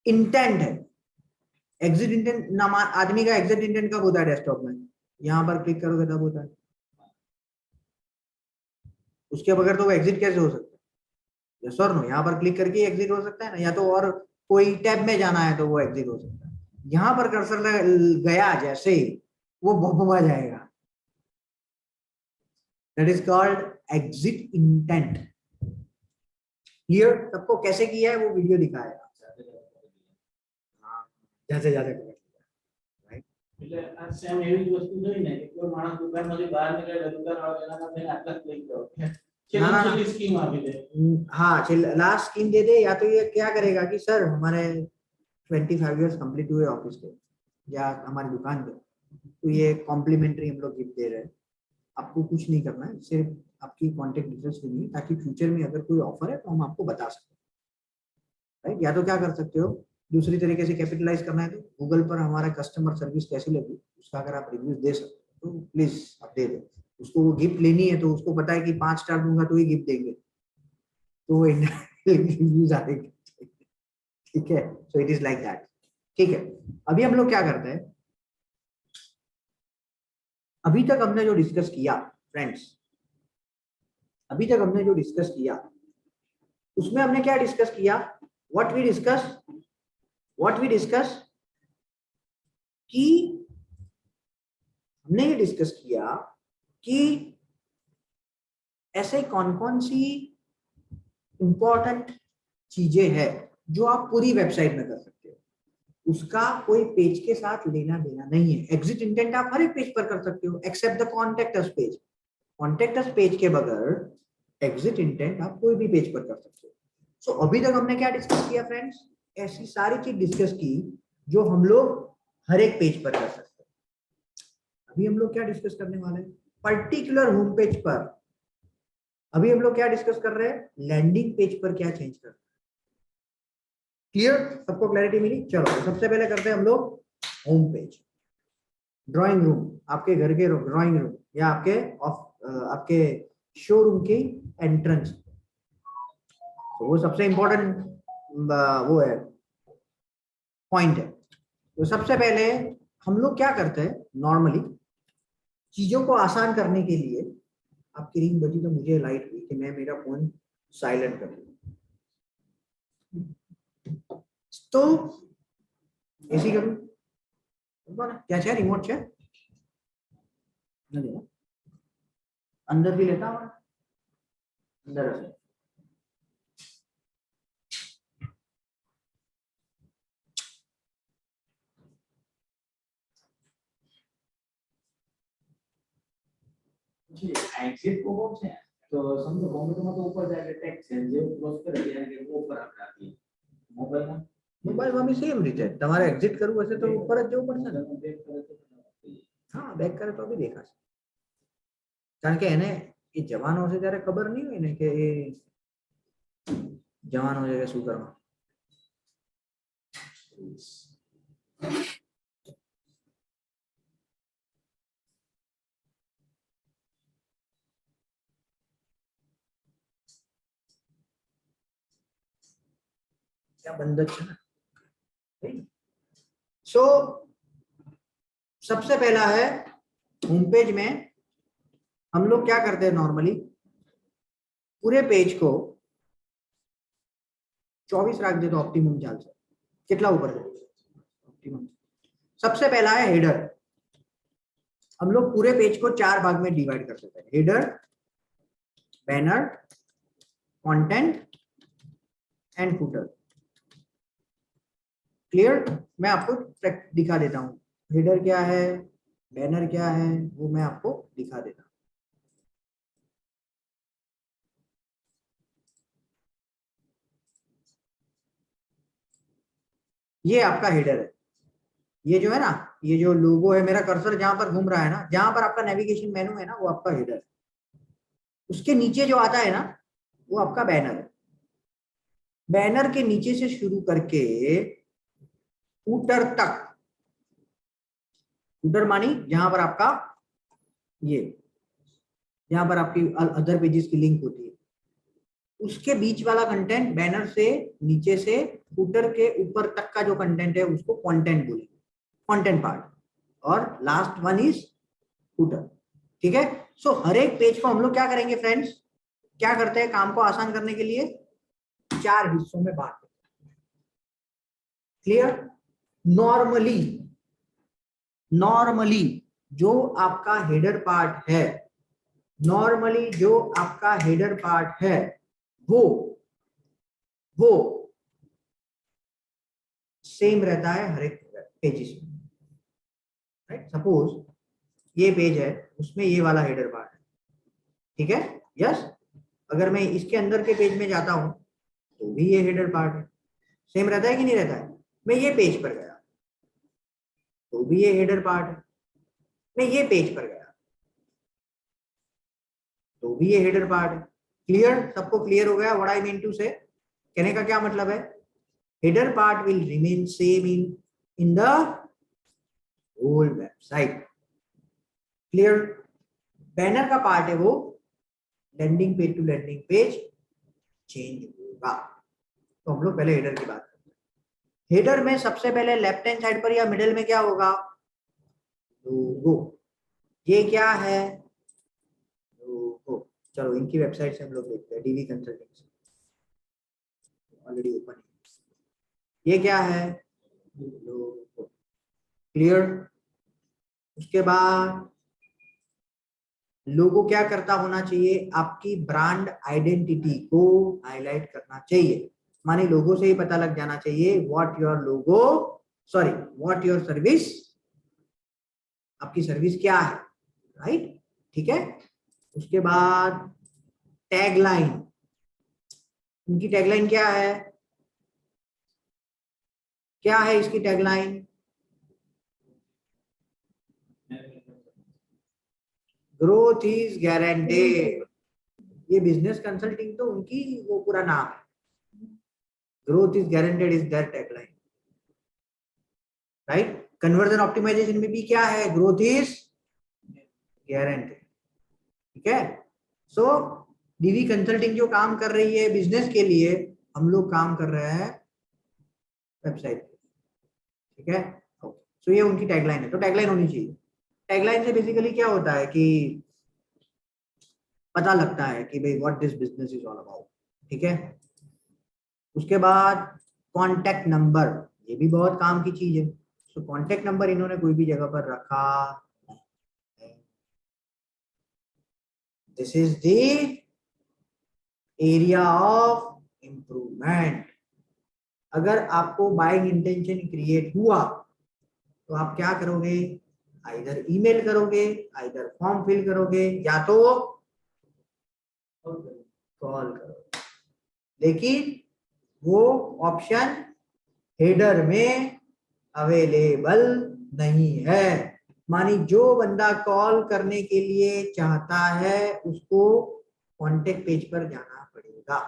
Intent है एग्जिट इंटेंट, नाम आदमी का एग्जिट इंटेंट कब होता है, डेस्कटॉप में यहां पर क्लिक करोगे तब होता है, उसके बगैर तो वो एग्जिट कैसे हो सकता है, यस और नो। यहाँ पर क्लिक करके एग्जिट हो सकता है ना, या तो और कोई टैब में जाना है तो वो एग्जिट हो सकता है। यहाँ पर कर्सर गया जैसे वो भुआ जाएगा, that is called exit intent. Clear, सबको कैसे किया है वो वीडियो दिखाएगा, जैसे ज्यादा राइट। એટલે આ સેમ એવી જ વસ્તુ જોઈ ને કે કોઈ માણસ દુકાનમાંથી બહાર નીકળે દુકાનવાળો એના માટે આટલા ક્લિક કરો કે ना, છેલ્લી સ્કીમ આપી દે। हाँ लास्ट स्कीम दे दे, या तो ये क्या करेगा कि सर हमारे 25 इयर्स कंप्लीट हुए ऑफिस के या हमारी दुकान के, तो ये कॉम्प्लीमेंट्री हम लोग गिफ्ट दे रहे हैं, आपको कुछ नहीं करना है, सिर्फ आपकी कॉन्टेक्ट डिटेल्स देनी है, ताकि फ्यूचर में अगर कोई ऑफर है तो हम आपको बता सकते हैं, राइट। या तो क्या कर सकते हो, दूसरी तरीके से कैपिटलाइज करना है तो गूगल पर हमारा कस्टमर सर्विस कैसी लगी उसका अगर आप रिव्यूज दे सकते हो तो प्लीज आप दे दो, उसको वो गिफ्ट लेनी है तो उसको पता है कि 5 स्टार दूंगा तो ही गिफ्ट देंगे, तो वो रिव्यूज आएंगे। ठीक है, so it is like that. ठीक है, अभी हम लोग क्या करते हैं, अभी तक हमने जो डिस्कस किया फ्रेंड्स, अभी तक हमने जो डिस्कस किया उसमें हमने क्या डिस्कस किया, व्हाट वी डिस्कस कि हमने ये डिस्कस किया कि ऐसे कौन कौन सी इंपॉर्टेंट चीजें हैं जो आप पूरी वेबसाइट में कर सकते हो, उसका कोई पेज के साथ लेना देना नहीं है। एग्जिट इंटेंट आप हर एक पेज पर कर सकते हो except the contact us page. Contact us page के बगैर एग्जिट इंटेंट आप कोई भी पेज पर कर सकते हो। सो अभी तक हमने क्या डिस्कस किया फ्रेंड्स, ऐसी सारी चीज डिस्कस की जो हम लोग हर एक पेज पर कर सकते हैं। अभी हम लोग क्या डिस्कस करने वाले हैं, पर्टिकुलर होम पेज पर अभी हम लोग क्या डिस्कस कर रहे हैं, लैंडिंग पेज पर क्या चेंज करना है। क्लियर, सबको क्लैरिटी मिली? चलो सबसे पहले करते हैं हम लोग होम पेज, ड्राइंग रूम, आपके घर के ड्राइंग रूम या आपके शोरूम की एंट्रेंस, तो वो सबसे इंपॉर्टेंट वो है पॉइंट है। तो सबसे पहले हम लोग क्या करते हैं नॉर्मली, चीजों को आसान करने के लिए, आपकी रिंग बजी तो मुझे लाइट हुई कि मैं मेरा फोन साइलेंट कर दूं, तो ऐसी करूं क्या चाहिए, रिमोट चाहिए अंदर भी लेता हूं, अंदर से एग्जिट को बोल છે તો સમજો કોમ્પ્યુટરમાં તો ઉપર જાય એટલે ટેક્સ્ટ છે જે ક્લોઝ કરે ત્યારે કે ઉપર આપણે આપીએ મોબાઈલમાં મોબાઈલમાં બી સેમ રીતે તમારે એક્ઝિટ કરવું હશે તો ઉપર જ જવું પડશે ને। બેક કરે તો હા, બેક કરે તો બી દેખાશે, કારણ કે એને એ જવાનો છે ત્યારે ખબર નહીં હોય ને કે એ જવાનો છે કે શું કરવાનું। क्या बंद है ना। सो सबसे पहला है होम पेज में हम लोग क्या करते हैं नॉर्मली, पूरे पेज को 24 रख दे तो ऑप्टिमम चाल से कितना ऊपर ऑप्टिमम। सबसे पहला है हेडर, हम लोग पूरे पेज को 4 भाग में डिवाइड कर सकते हैं, header, banner, content and footer. Clear, मैं आपको दिखा देता हूं हेडर क्या है, बैनर क्या है, वो मैं आपको दिखा देता हूं। ये आपका हेडर है, ये जो है ना, ये जो लोगो है, मेरा कर्सर जहां पर घूम रहा है ना, जहां पर आपका नेविगेशन मेनू है ना, वो आपका हेडर है। उसके नीचे जो आता है ना, वो आपका बैनर है। बैनर के नीचे से शुरू करके फूटर तक, फूटर मानी जहां पर आपका ये, जहां पर आपकी अदर पेजेस की लिंक होती है, उसके बीच वाला कंटेंट, बैनर से नीचे से फूटर के ऊपर तक का जो कंटेंट है उसको कंटेंट बोलेंगे, कंटेंट पार्ट, और लास्ट वन इज फूटर। ठीक है, सो हर एक पेज को हम लोग क्या करेंगे फ्रेंड्स, क्या करते हैं काम को आसान करने के लिए 4 हिस्सों में बांट देते हैं। क्लियर, नॉर्मली जो आपका हेडर पार्ट है, नॉर्मली जो आपका हेडर पार्ट है वो सेम रहता है हर एक पेजेस में, राइट। सपोज ये पेज है, उसमें ये वाला हेडर पार्ट है, ठीक है, यस। अगर मैं इसके अंदर के पेज में जाता हूं तो भी ये हेडर पार्ट है, सेम रहता है कि नहीं रहता है। मैं ये पेज पर गया तो भी ये हेडर पार्ट है, मैं ये पेज पर गया तो भी ये हेडर पार्ट है। क्लियर, सबको क्लियर हो गया व्हाट आई मीन टू से? कहने का क्या मतलब है, header part will remain same in the whole website. Clear, banner का पार्ट है वो landing page to landing page change होगा। तो हम लोग पहले हेडर की बात करते हैं। हेडर में सबसे पहले लेफ्ट हैंड साइड पर या मिडिल में क्या होगा, लोगो। ये क्या है, लोगो। चलो इनकी वेबसाइट से हम लोग देखते हैं, डीवी कंसल्टिंग से ऑलरेडी ओपन है। ये क्या है, लोगो। क्लियर। उसके बाद लोगो क्या करता होना चाहिए, आपकी ब्रांड आइडेंटिटी को हाईलाइट करना चाहिए। माने लोगो से ही पता लग जाना चाहिए what your logo, sorry what your service, आपकी सर्विस क्या है, राइट। ठीक है। उसके बाद टैगलाइन, इनकी टैगलाइन क्या है, क्या है इसकी टैगलाइन, ग्रोथ इज गारंटेड। ये बिजनेस कंसल्टिंग तो उनकी वो पूरा नाम है, growth is guaranteed is their tagline, right. Conversion optimisation में भी क्या है, ग्रोथ इज गारंटेड। ठीक है। सो डीवी कंसल्टिंग जो काम कर रही है बिजनेस के लिए, हम लोग काम कर रहे हैं वेबसाइट। ठीक है। सो ये उनकी टैगलाइन है, तो टैगलाइन होनी चाहिए। टैगलाइन से बेसिकली क्या होता है कि पता लगता है कि भाई what this business is all about. ठीक है। उसके बाद कॉन्टैक्ट नंबर, ये भी बहुत काम की चीज है। सो कॉन्टैक्ट नंबर इन्होंने कोई भी जगह पर रखा, this is the area of improvement. अगर आपको बाइंग इंटेंशन क्रिएट हुआ तो आप क्या करोगे, आइदर ईमेल करोगे, आइदर फॉर्म फिल करोगे, या तो कॉल करोगे। लेकिन वो ऑप्शन हेडर में अवेलेबल नहीं है। मानी जो बंदा कॉल करने के लिए चाहता है उसको कॉन्टेक्ट पेज पर जाना पड़ेगा।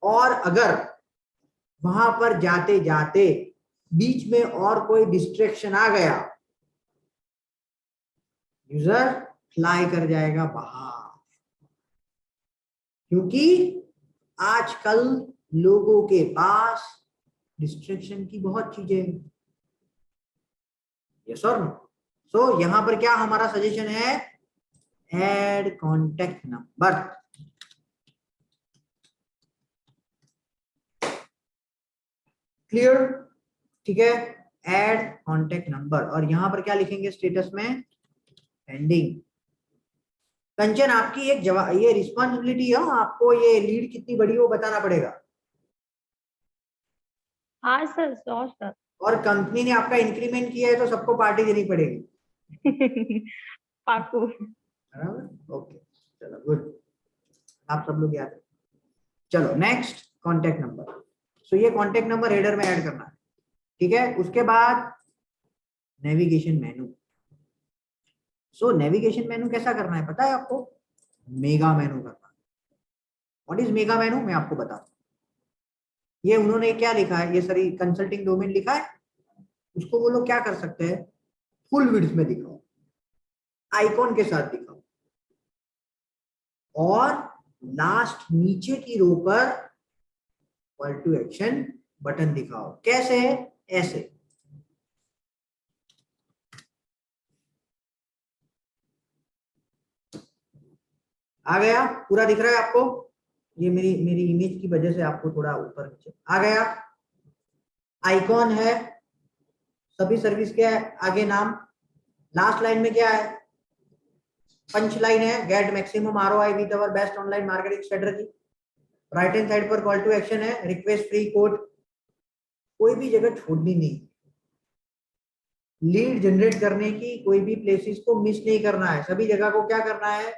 और अगर वहां पर जाते जाते बीच में और कोई डिस्ट्रैक्शन आ गया, यूजर फ्लाई कर जाएगा बाहर। क्योंकि आजकल लोगों के पास डिस्ट्रैक्शन की बहुत चीजें हैं। यस और नो। सो यहां पर क्या हमारा सजेशन है, ऐड कॉन्टेक्ट नंबर। क्लियर। ठीक है। ऐड कॉन्टेक्ट नंबर, और यहां पर क्या लिखेंगे स्टेटस में, पेंडिंग। कंचन आपकी एक जवाब, ये रिस्पॉन्सिबिलिटी है, आपको ये लीड कितनी बड़ी वो बताना पड़ेगा। हाँ सर, श्योर सर। और कंपनी ने आपका इंक्रीमेंट किया है तो सबको पार्टी देनी पड़ेगी। पाकू। बराबर। ओके, चलो गुड, आप सब लोग याद। चलो नेक्स्ट, कॉन्टेक्ट नंबर। सो ये कॉन्टेक्ट नंबर हेडर में ऐड करना है। ठीक है। उसके बाद नेविगेशन मेनू। सो नेविगेशन मेनू कैसा करना है पता है आपको, मेगा मेनू करना है। व्हाट इज मेगा मेनू, मैं आपको बताता हूँ। ये उन्होंने क्या लिखा है, ये सारी कंसल्टिंग डोमेन लिखा है, उसको वो लोग क्या कर सकते हैं, फुल विड्थ में दिखाओ, आइकॉन के साथ दिखाओ, और लास्ट नीचे की रो पर कॉल टू एक्शन बटन दिखाओ। कैसे, ऐसे। आ गया, पूरा दिख रहा है आपको, ये मेरी इमेज की वजह से आपको थोड़ा ऊपर नीचे आ गया। आइकॉन है, सभी सर्विस के आगे नाम, लास्ट लाइन में क्या है, पंच लाइन है, get maximum ROI with our best online marketing strategy. Right hand side पर कॉल टू एक्शन है, रिक्वेस्ट फ्री कोड, कोई भी जगह छोड़नी नहीं, लीड जनरेट करने की कोई भी प्लेसेस को मिस नहीं करना है, सभी जगह को क्या करना है,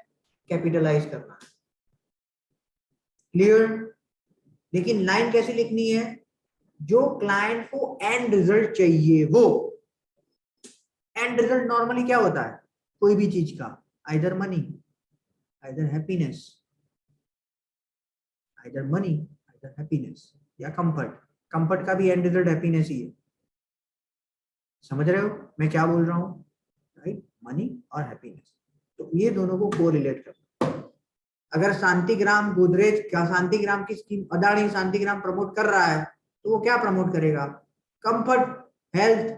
कैपिटलाइज करना है। क्लियर। लेकिन लाइन कैसी लिखनी है, जो क्लाइंट को एंड रिजल्ट चाहिए वो। एंड रिजल्ट नॉर्मली क्या होता है, कोई भी चीज का, either money, either happiness, either money, either happiness, या कंफर्ट। कंफर्ट का भी एंड रिजल्ट हैप्पीनेस ही है। समझ रहे हो मैं क्या बोल रहा हूँ, राइट, मनी और हैप्पीनेस। तो ये दोनों को कोरिलेट करना। अगर शांतिग्राम गोदरेज क्या शांतिग्राम की स्कीम अदानी शांतिग्राम प्रमोट कर रहा है तो वो क्या प्रमोट करेगा? Comfort, health,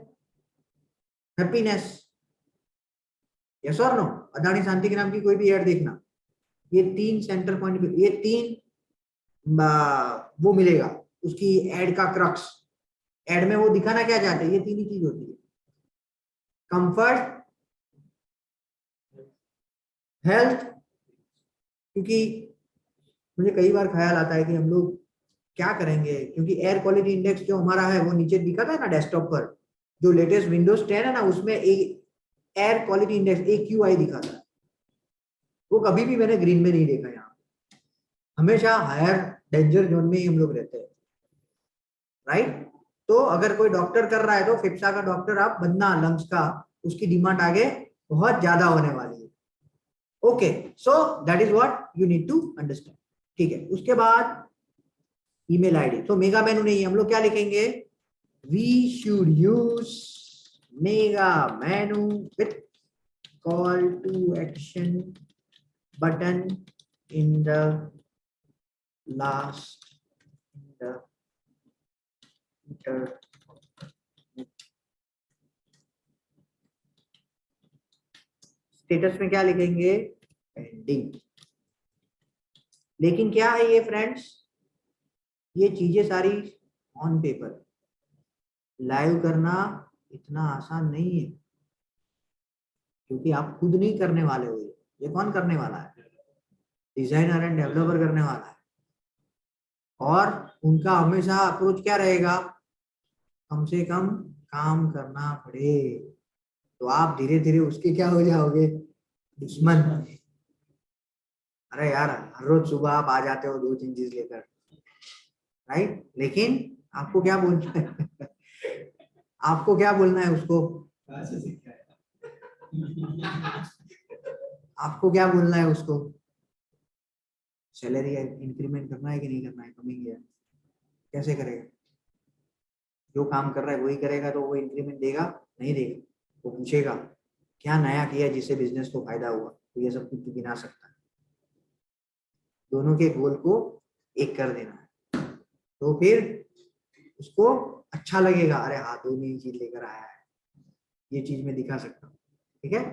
happiness. यस और नो? अदानी शांतिग्राम की कोई भी एड देखना, ये 3 सेंटर पॉइंट, ये 3 वो मिलेगा उसकी एड का क्रक्स। एड में वो दिखाना क्या चाहते हैं? ये 3 ही चीज होती है, कंफर्ट, हेल्थ। क्योंकि मुझे कई बार ख्याल आता है कि हम लोग क्या करेंगे, क्योंकि एयर क्वालिटी इंडेक्स जो हमारा है वो नीचे दिखा था ना डेस्कटॉप पर, जो लेटेस्ट विंडोज 10 है ना, उसमें एक एयर क्वालिटी इंडेक्स AQI दिखा था। वो कभी भी मैंने ग्रीन में नहीं देखा, यहाँ हमेशा हायर डेंजर जोन में ही हम लोग रहते हैं, राइट। तो अगर कोई डॉक्टर कर रहा है तो फेफसा का डॉक्टर आप बनना, लंग्स का, उसकी डिमांड आगे बहुत ज्यादा होने वाली है। Okay, so that is what you need to understand. ठीक है, उसके बाद ईमेल आईडी। तो मेगा मेनू नहीं, हम लोग क्या लिखेंगे? We should use mega menu with call to action button in the last status में क्या लिखेंगे? पेंडिंग। लेकिन क्या है ये फ्रेंड्स, ये चीजें सारी ऑन पेपर, लाइव करना इतना आसान नहीं है, क्योंकि आप खुद नहीं करने वाले हो। ये कौन करने वाला है? डिजाइनर एंड डेवलपर करने वाला है। और उनका हमेशा अप्रोच क्या रहेगा? कम से कम काम करना पड़े। तो आप धीरे धीरे उसके क्या हो जाओगे? दुश्मन। अरे यार, हर रोज सुबह आप आ जाते हो 2-3 चीज लेकर, राइट। लेकिन आपको क्या बोलना है? आपको क्या बोलना है उसको? आपको क्या बोलना है उसको? सैलरी इंक्रीमेंट करना है कि नहीं करना है? कमिंग है, कैसे करेगा? जो काम कर रहा है वही करेगा तो वो इंक्रीमेंट देगा? नहीं देगा। वो पूछेगा क्या नया किया जिससे बिजनेस को फायदा हुआ, तो ये सब कुछ गिना सकता है। दोनों के गोल को एक कर देना है, तो फिर उसको अच्छा लगेगा, अरे हाँ 2 नई चीज लेकर आया है, ये चीज मैं दिखा सकता हूँ। ठीक है,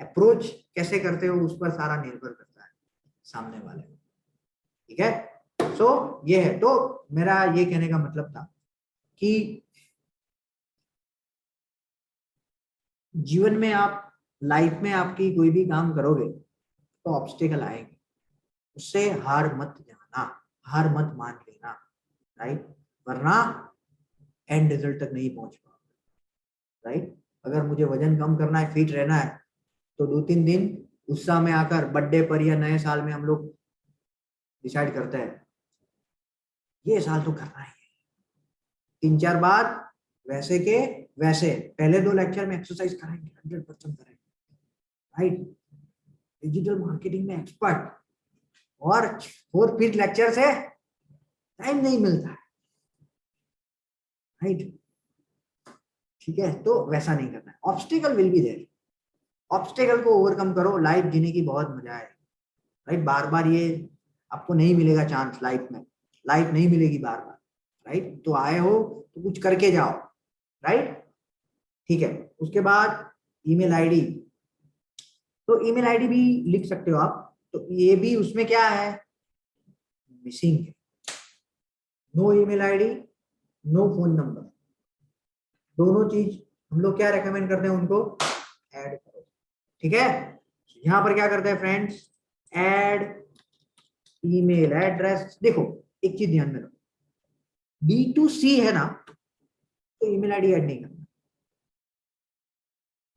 अप्रोच कैसे करते हो उस पर सारा निर्भर करता है सामने वाले को। ठीक है, सो ये है। तो मेरा ये कहने का मतलब था कि जीवन में आप, लाइफ में आपकी कोई भी काम करोगे तो ऑब्स्टिकल आएंगे, उससे हार मत जाना, हार मत मान लेना, राइट। वरना एंड रिजल्ट तक नहीं पहुंच पाओगे, राइट। अगर मुझे वजन कम करना है, फिट रहना है, तो 2-3 दिन उत्साह में आकर बर्थडे पर या नए साल में हम लोग डिसाइड करते हैं ये साल तो करना ही है। 3-4 बाद वैसे के वैसे, पहले 2 लेक्चर में एक्सरसाइज कराएंगे, 100% करेंगे, राइट। डिजिटल मार्केटिंग में एक्सपर्ट, और 4th-5th लेक्चर से टाइम नहीं मिलता है, राइट। ठीक है, तो वैसा नहीं करना है। Obstacle will be there, obstacle को ओवरकम करो। लाइफ जीने की बहुत मजा है, राइट। बार बार ये आपको नहीं मिलेगा चांस लाइफ में, लाइफ नहीं मिलेगी बार बार, राइट। तो आए हो तो कुछ करके जाओ, राइट। ठीक है, उसके बाद ईमेल आईडी। तो ईमेल आईडी भी लिख सकते हो आप, तो ये भी उसमें क्या है? मिसिंग है। No email ID, no phone number, दोनों चीज हम लोग क्या रेकमेंड करते हैं? उनको ऐड करो। ठीक है, यहां पर क्या करते हैं फ्रेंड्स? Add email address. देखो एक चीज ध्यान में रखो, B2C है ना, तो ईमेल आईडी ऐड नहीं करना।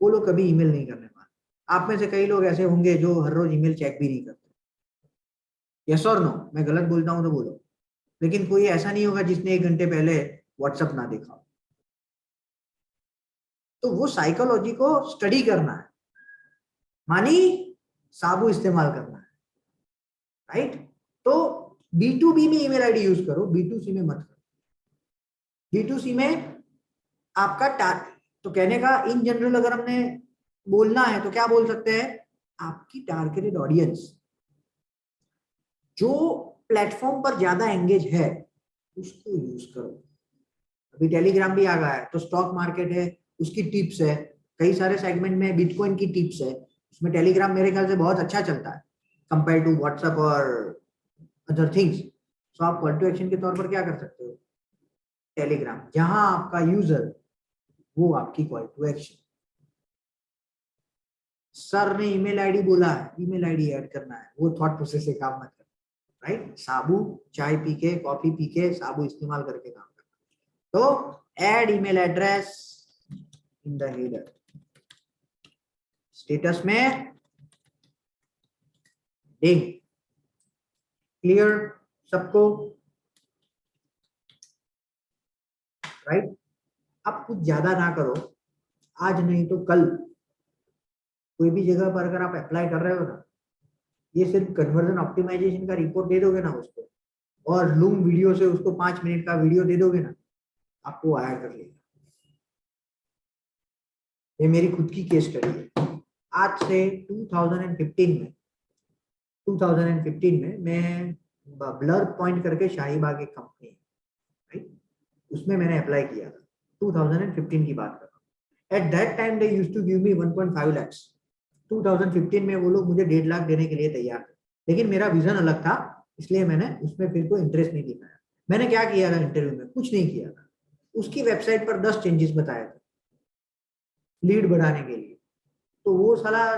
वो लोग कभी ईमेल नहीं करने वाले। आप में से कई लोग ऐसे होंगे जो हर रोज ईमेल चेक भी नहीं करते। यस और नो? मैं गलत बोलता हूं तो बोलो। लेकिन कोई ऐसा नहीं होगा जिसने 1 घंटे पहले व्हाट्सएप ना देखा हो। तो वो साइकोलॉजी को स्टडी करना है, मानी साबु इस्तेमाल करना है, राइट। तो B2B में ईमेल आईडी यूज करो, B2C में मत करो। B2C में आपका तो कहने का इन जनरल अगर हमने बोलना है तो क्या बोल सकते हैं? आपकी टारगेटेड ऑडियंस जो प्लेटफॉर्म पर ज्यादा एंगेज है उसको यूज करो। अभी टेलीग्राम भी आ गया है, तो स्टॉक मार्केट है, उसकी टिप्स है, कई सारे सेगमेंट में बिटकॉइन की टिप्स है, उसमें टेलीग्राम मेरे ख्याल से बहुत अच्छा चलता है कंपेयर टू व्हाट्सएप और अदर थिंग्स। सो आप कॉल टू एक्शन के तौर पर क्या कर सकते हो, टेलीग्राम, जहां आपका यूजर वो आपकी कॉल टू एक्शन। सर ने ईमेल आईडी बोला है, ईमेल आईडी ऐड करना है, वो थॉट प्रोसेस से काम मत करना, राइट। साबु चाय पी के, कॉफी पी के, साबु इस्तेमाल करके काम करना। तो add email address in the header, status में डिंग, क्लियर सबको, राइट। अब कुछ ज्यादा ना करो, आज नहीं तो कल कोई भी जगह पर अगर आप अप्लाई कर रहे हो ना, ये सिर्फ कन्वर्जन ऑप्टिमाइजेशन का रिपोर्ट दे दोगे ना उसको, और लूम वीडियो से उसको 5 मिनट का वीडियो दे दोगे ना, आपको हायर कर लेगा। ये मेरी खुद की केस स्टडी है। आज से 2015 में मैं ब्लर पॉइंट करके शाहीबाग एक कंपनी है, राइट, उसमें मैंने अप्लाई किया था। 2015 की बात कर रहा हूँ। At that time they used to give me 1.5 lakh. 2015 में वो लोग मुझे 1.5 लाख देने के लिए तैयार थे, लेकिन मेरा विजन अलग था, इसलिए मैंने उसमें फिर कोई इंटरेस्ट नहीं दिखाया। मैंने क्या किया था इंटरव्यू में, कुछ नहीं किया था, उसकी वेबसाइट पर 10 चेंजेस बताए थे लीड बढ़ाने के लिए। तो वो साला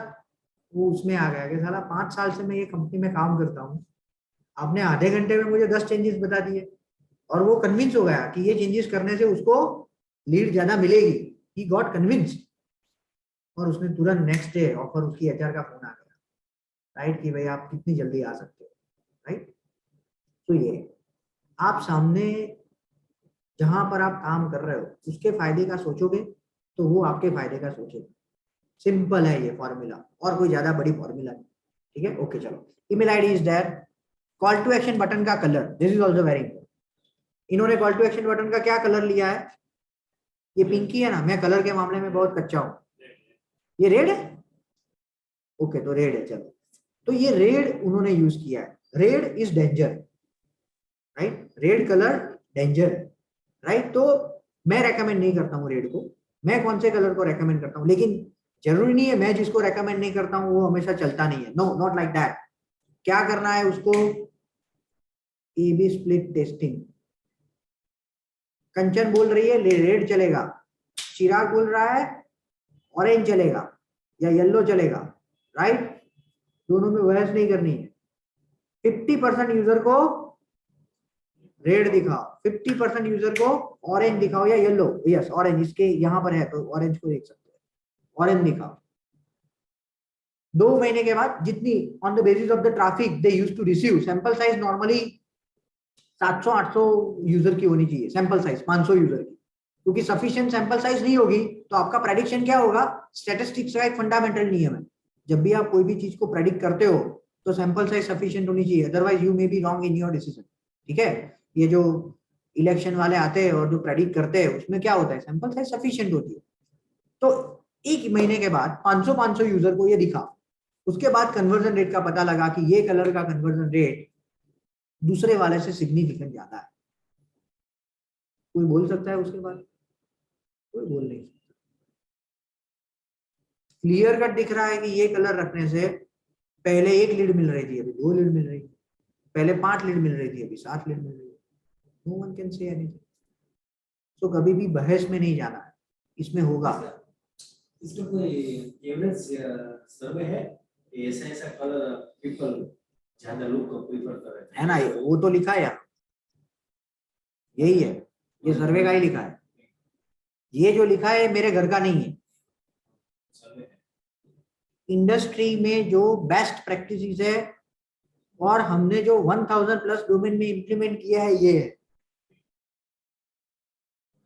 वो उसमें आ गया कि साला 5 साल से मैं ये कंपनी में काम करता हूँ, आपने आधे घंटे में मुझे 10 चेंजेस बता दिए, और वो कन्विंस हो गया कि ये चेंजेस करने से उसको लीड ज्यादा मिलेगी। ही गॉट कन्विंस्ड, और उसने तुरंत नेक्स्ट डे ऑफर, उसकी एचआर का फोन आ गया, राइट, कि भाई आप कितनी जल्दी आ सकते हो, राइट। तो ये आप सामने जहां पर आप काम कर रहे हो उसके फायदे का सोचोगे तो वो आपके फायदे का सोचेगा। सिंपल है ये फॉर्मूला, और कोई ज्यादा बड़ी फॉर्मूला नहीं, ठीक है। ओके चलो, email ID is there. Call to action button का colour, this is also very important. इन्होंने कॉल टू एक्शन बटन का क्या कलर लिया है, ये पिंकी है ना, मैं कलर के मामले में बहुत कच्चा हूं, ये रेड है, ओके तो रेड है, चलो। तो ये रेड उन्होंने यूज किया है, red is danger, right, red colour danger, right. तो मैं रेकमेंड नहीं करता हूँ रेड को, मैं कौन से कलर को रेकमेंड करता हूँ, लेकिन जरूरी नहीं है मैं जिसको रेकमेंड नहीं करता हूँ वो हमेशा चलता नहीं है, नो नॉट लाइक दैट। क्या करना है उसको, ए-बी स्प्लिट टेस्टिंग। कंचन बोल रही है रेड चलेगा, चिराग बोल रहा है ऑरेंज चलेगा या येलो चलेगा, राइट। दोनों में बहस नहीं करनी है। 50% यूजर को रेड दिखाओ, 50% यूजर को ऑरेंज दिखाओ या येलो, यस ऑरेंज, इसके यहां पर है तो ऑरेंज को देख सकते हो, ऑरेंज दिखाओ। 2 महीने के बाद जितनी on the basis of the traffic they used to receive, sample size normally 700-800 user की होनी चाहिए, सैंपल साइज 500 यूजर की, क्योंकि सफिशिएंट सैंपल साइज नहीं होगी तो आपका प्रेडिक्शन क्या होगा। स्टैटिस्टिक्स का एक फंडामेंटल नियम है, जब भी आप कोई भी चीज को प्रेडिक्ट करते हो तो सैंपल साइज सफिशिएंट होनी चाहिए, otherwise you may be wrong in your decision, ठीक है। ये जो इलेक्शन वाले आते हैं और जो प्रेडिक्ट करते हैं उसमें क्या होता है, सैंपल साइज सफिशिएंट होती है। तो 1 महीने के बाद 500 यूजर को ये दिखा, उसके बाद कन्वर्जन रेट का पता लगा कि ये कलर का कन्वर्जन रेट दूसरे वाले से सिग्निफिकेंट ज्यादा है। कोई बोल सकता है उसके बाद, कोई बोल नहीं सकता। क्लियर कट दिख रहा है कि ये कलर रखने से पहले 1 लीड मिल रही थी, अभी 2 लीड मिल रही है, पहले 5 लीड मिल रही थी, अभी 7 लीड मिल रही है। No one can say anything. तो कभी भी बहस में नहीं जाना है, इसमें होगा। इसमें कोई एवरेज सर्वे है, ऐसा कलर पीपल ज्यादा लोग को प्रीफर कर रहे है ना, वो तो लिखा है यहाँ, यही है, ये सर्वे का ही लिखा है। ये जो लिखा है मेरे घर का नहीं है, इंडस्ट्री में जो बेस्ट प्रैक्टिसेस है और हमने जो 1000+ डोमेन में इंप्लीमेंट किया है, ये है।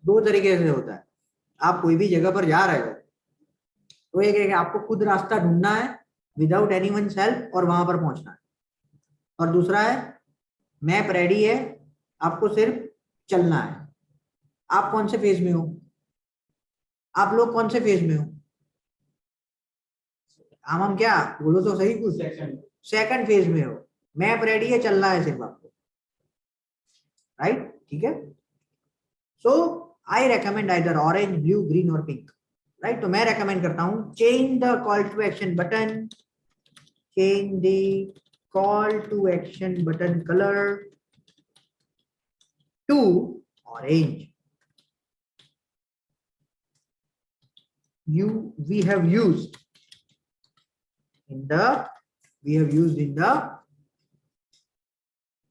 2 तरीके से होता है, आप कोई भी जगह पर जा रहे हो तो एक है आपको खुद रास्ता ढूंढना है विदाउट एनीवन्स हेल्प और वहां पर पहुंचना है, और दूसरा है मैप रेडी है, आपको सिर्फ चलना है। आप कौन से फेज में हो, आप लोग कौन से फेज में हो, हम क्या बोलो तो सही कुछ। सेकंड सेकंड फेज में हो, मैप रेडी है, चल रहा है सिर्फ आपको, राइट, ठीक है। So I recommend either orange, blue, green और पिंक, राइट। तो मैं रेकमेंड करता हूं change the call to action button, change the call to action button colour to orange. We have used in the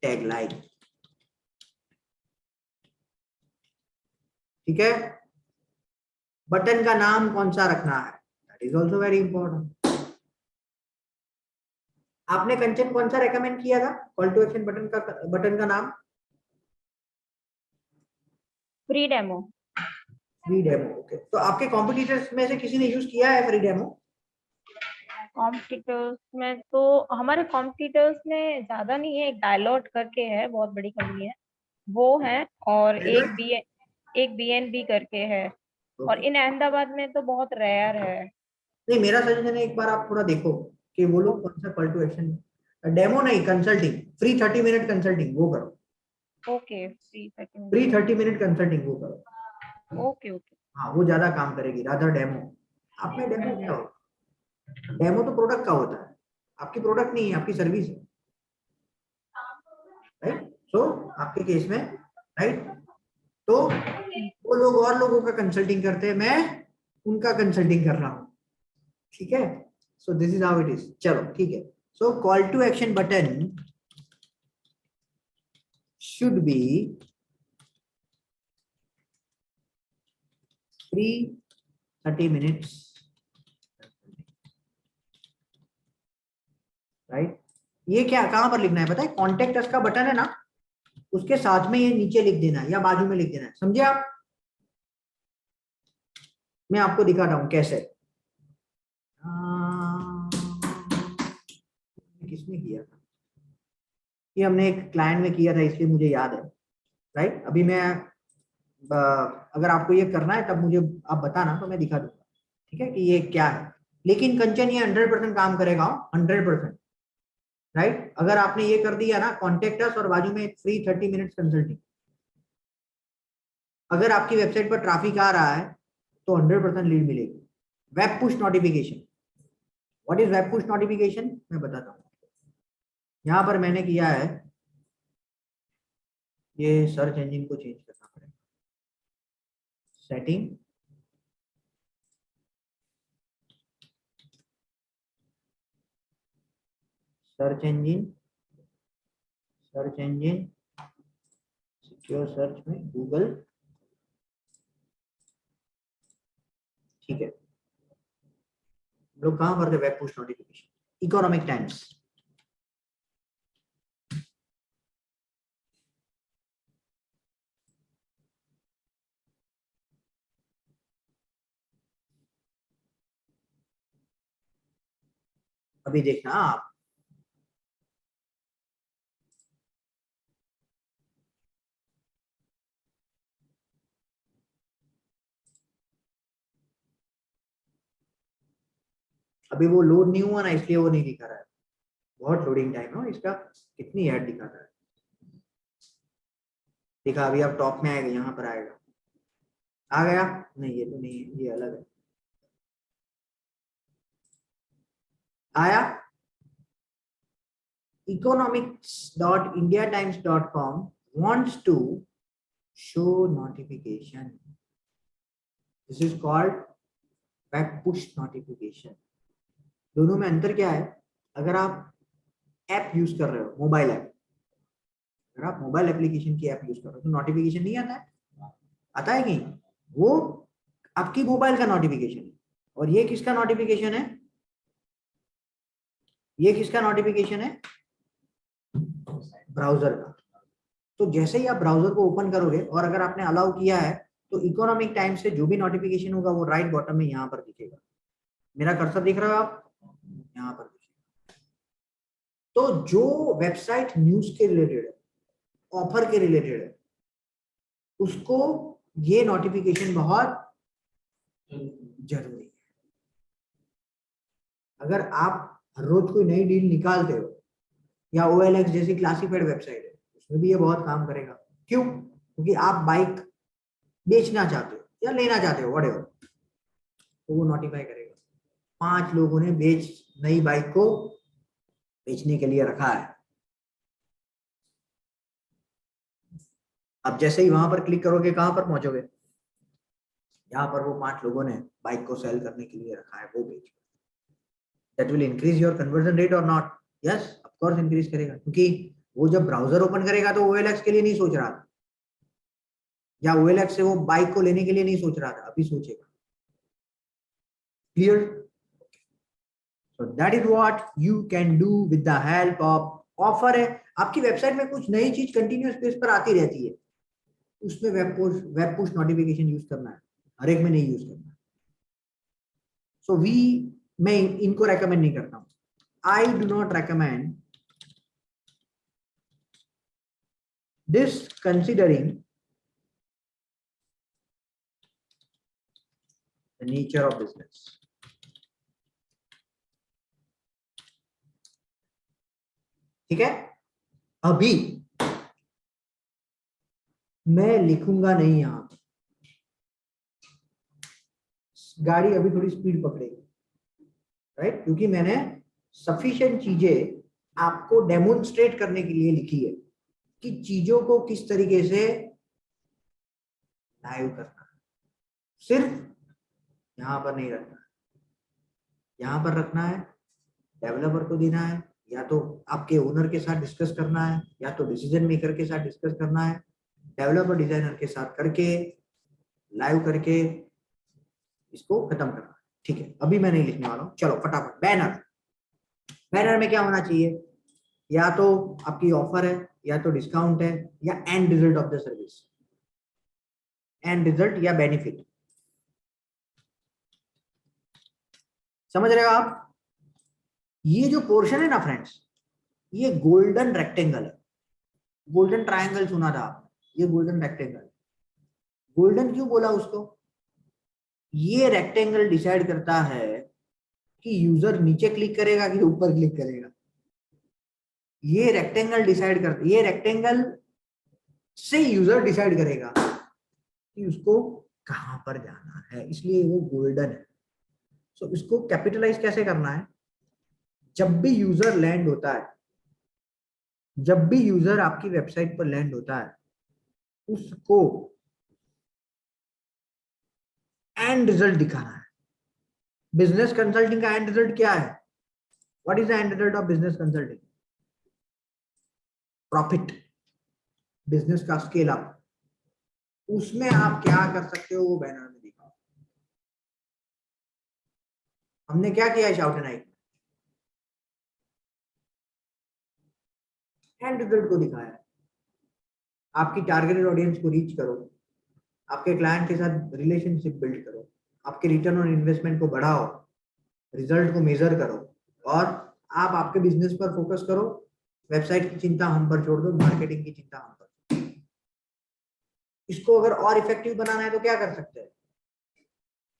tagline, ठीक है। Button का नाम कौन सा रखना है, that is also very important. आपने कंचन कौन सा रेकमेंड किया था कॉल टू एक्शन बटन का नाम? Free demo. Free demo, okay. तो आपके कॉम्पिटिटर्स में से किसी ने यूज किया है फ्री डेमो? कॉम्पिटिटर्स में तो हमारे कॉम्पिटिटर्स में ज्यादा नहीं है, एक डायलॉट करके है, बहुत बड़ी कंपनी है वो है, और एक BNB करके है, और इन अहमदाबाद में तो बहुत रेयर है। नहीं, मेरा सजेशन है एक बार आप थोड़ा देखो कि वो लोग कौन सा कॉल टू एक्शन, डेमो नहीं, कंसल्टिंग, फ्री 30 मिनट कंसल्टिंग वो करो। ओके, फ्री 30 मिनट कंसल्टिंग वो करो। Okay okay. हाँ, वो ज्यादा काम करेगी रादर डेमो। आप में डेमो क्या होता है? डेमो तो प्रोडक्ट का होता है, आपकी प्रोडक्ट नहीं है, आपकी सर्विस है, राइट। सो आपके केस में, राइट, तो वो लोग और लोगों का कंसल्टिंग करते हैं, मैं उनका कंसल्टिंग कर रहा हूँ, ठीक है। So this is how it is. चलो ठीक है। So call to action button should be free 30 minutes, right. ये क्या कहां पर लिखना है पता है? कॉन्टेक्ट अस का बटन है ना, उसके साथ में ये नीचे लिख देना है या बाजू में लिख देना है, समझे आप? मैं आपको दिखाता हूं कैसे। किसने किया था ये? हमने एक क्लाइंट में किया था, इसलिए मुझे याद है, राइट। अभी मैं अगर आपको ये करना है तब मुझे आप बताना तो मैं दिखा दूंगा, ठीक है, कि ये क्या है। लेकिन कंचन ये 100% काम करेगा, 100%, राइट। अगर आपने ये कर दिया ना कॉन्टेक्ट अस और बाजू में फ्री 30 मिनट्स कंसल्टिंग, अगर आपकी वेबसाइट पर ट्रैफिक आ रहा है तो 100% लीड मिलेगी। Web push notification, what is web push notification मैं बताता हूँ। यहां पर मैंने किया है, ये सर्च इंजन को चेंज करना पड़ेगा, setting, search engine secure search में गूगल, ठीक है। लोग कहां पर थे? Web push notification, economic times. अभी देखना आप, अभी वो लोड नहीं हुआ ना, इसलिए वो नहीं दिखा रहा है, बहुत लोडिंग टाइम है इसका। कितनी ऐड दिखा रहा है, देखा अभी आप टॉप में आएगा, यहाँ पर आएगा, आ गया नहीं, ये तो नहीं है, ये अलग है, आया। economics.indiatimes.com wants to show notification, this is called web push notification। दोनों में अंतर क्या है? अगर आप ऐप यूज कर रहे हो, मोबाइल ऐप, अगर आप मोबाइल एप्लीकेशन की ऐप यूज कर रहे हो तो नोटिफिकेशन नहीं आता है, आता है कि वो आपकी मोबाइल का नोटिफिकेशन है। और ये किसका नोटिफिकेशन है? ये किसका नोटिफिकेशन है? ब्राउजर का। तो जैसे ही आप ब्राउजर को ओपन करोगे और अगर आपने अलाउ किया है तो इकोनॉमिक टाइम से जो भी नोटिफिकेशन होगा वो राइट बॉटम में यहाँ पर दिखेगा। मेरा कर्सर दिख रहा है आप? यहाँ पर दिखेगा। तो जो वेबसाइट न्यूज के रिलेटेड है, ऑफर के रिलेटेड है, उसको ये नोटिफिकेशन बहुत जरूरी है। अगर आप हर रोज कोई नई डील निकालते हो, या OLX जैसी क्लासिफाइड वेबसाइट है, उसमें भी ये बहुत काम करेगा। क्यों? क्योंकि आप बाइक बेचना चाहते हो या लेना चाहते हो, व्हाटएवर, तो वो नोटिफाई करेगा 5 लोगों ने नई बाइक को बेचने के लिए रखा है। अब जैसे ही वहां पर क्लिक करोगे, कहां पर पहुंचोगे? यहाँ पर वो 5 लोगों ने बाइक को सेल करने के लिए रखा है, वो बेच। That will increase your conversion rate और not? Yes, of course increase करेगा, क्योंकि वो जब ब्राउजर ओपन करेगा तो OLX के लिए नहीं सोच रहा था, या OLX से वो बाइक को लेने के लिए नहीं सोच रहा था, अभी सोचेगा। Clear? So that is what you can do with the help of offer है। आपकी वेबसाइट में कुछ नई चीज कंटिन्यूअस बेस पर आती रहती है, उसमें वेब पुश नोटिफिकेशन यूज करना है, हर एक में नहीं यूज करना। सो मैं इनको रेकमेंड नहीं करता हूं। I do not recommend this considering the nature of business. ठीक है, अभी मैं लिखूंगा नहीं यहां पर, गाड़ी अभी थोड़ी स्पीड पकड़ेगी, राइट? क्योंकि मैंने सफिशिएंट चीजें आपको डेमोन्स्ट्रेट करने के लिए लिखी है कि चीजों को किस तरीके से लाइव करना है। सिर्फ यहां पर नहीं रखना है, यहां पर रखना है, डेवलपर को देना है, या तो आपके ओनर के साथ डिस्कस करना है, या तो डिसीजन मेकर के साथ डिस्कस करना है, डेवलपर डिजाइनर के साथ करके लाइव करके इसको खत्म करना है। ठीक है, अभी मैं नहीं लिखने वाला हूं। चलो फटाफट, बैनर में क्या होना चाहिए? या तो आपकी ऑफर है, या तो डिस्काउंट है, या and result of the service, and result या बेनिफिट। समझ रहे हो आप? ये जो पोर्शन है ना फ्रेंड्स, ये गोल्डन रेक्टेंगल है। गोल्डन ट्रायंगल सुना था आपने, ये गोल्डन रेक्टेंगल। गोल्डन क्यों बोला उसको? ये रेक्टेंगल डिसाइड करता है कि यूजर नीचे क्लिक करेगा कि ऊपर क्लिक करेगा। ये रेक्टेंगल डिसाइड करता, ये रेक्टेंगल से यूजर डिसाइड करेगा कि उसको कहां पर जाना है, इसलिए वो गोल्डन है। सो इसको कैपिटलाइज कैसे करना है? जब भी यूजर लैंड होता है, जब भी यूजर आपकी वेबसाइट पर लैंड होता है, उसको एंड रिजल्ट दिखाना है। बिजनेस कंसल्टिंग का एंड रिजल्ट क्या है? What is the end result of business consulting? Profit, business का स्केल अप। उसमें आप क्या कर सकते हो वो बैनर में दिखाओ। हमने क्या किया है shout and I? And result को दिखाया है। आपकी टारगेटेड ऑडियंस को रीच करो, आपके क्लाइंट के साथ रिलेशनशिप बिल्ड करो, आपके रिटर्न ऑन इन्वेस्टमेंट को बढ़ाओ, रिजल्ट को मेजर करो, और आप आपके बिजनेस पर फोकस करो। वेबसाइट की चिंता हम पर छोड़ दो, मार्केटिंग की चिंता हम पर। इसको अगर और इफेक्टिव बनाना है तो क्या कर सकते हैं?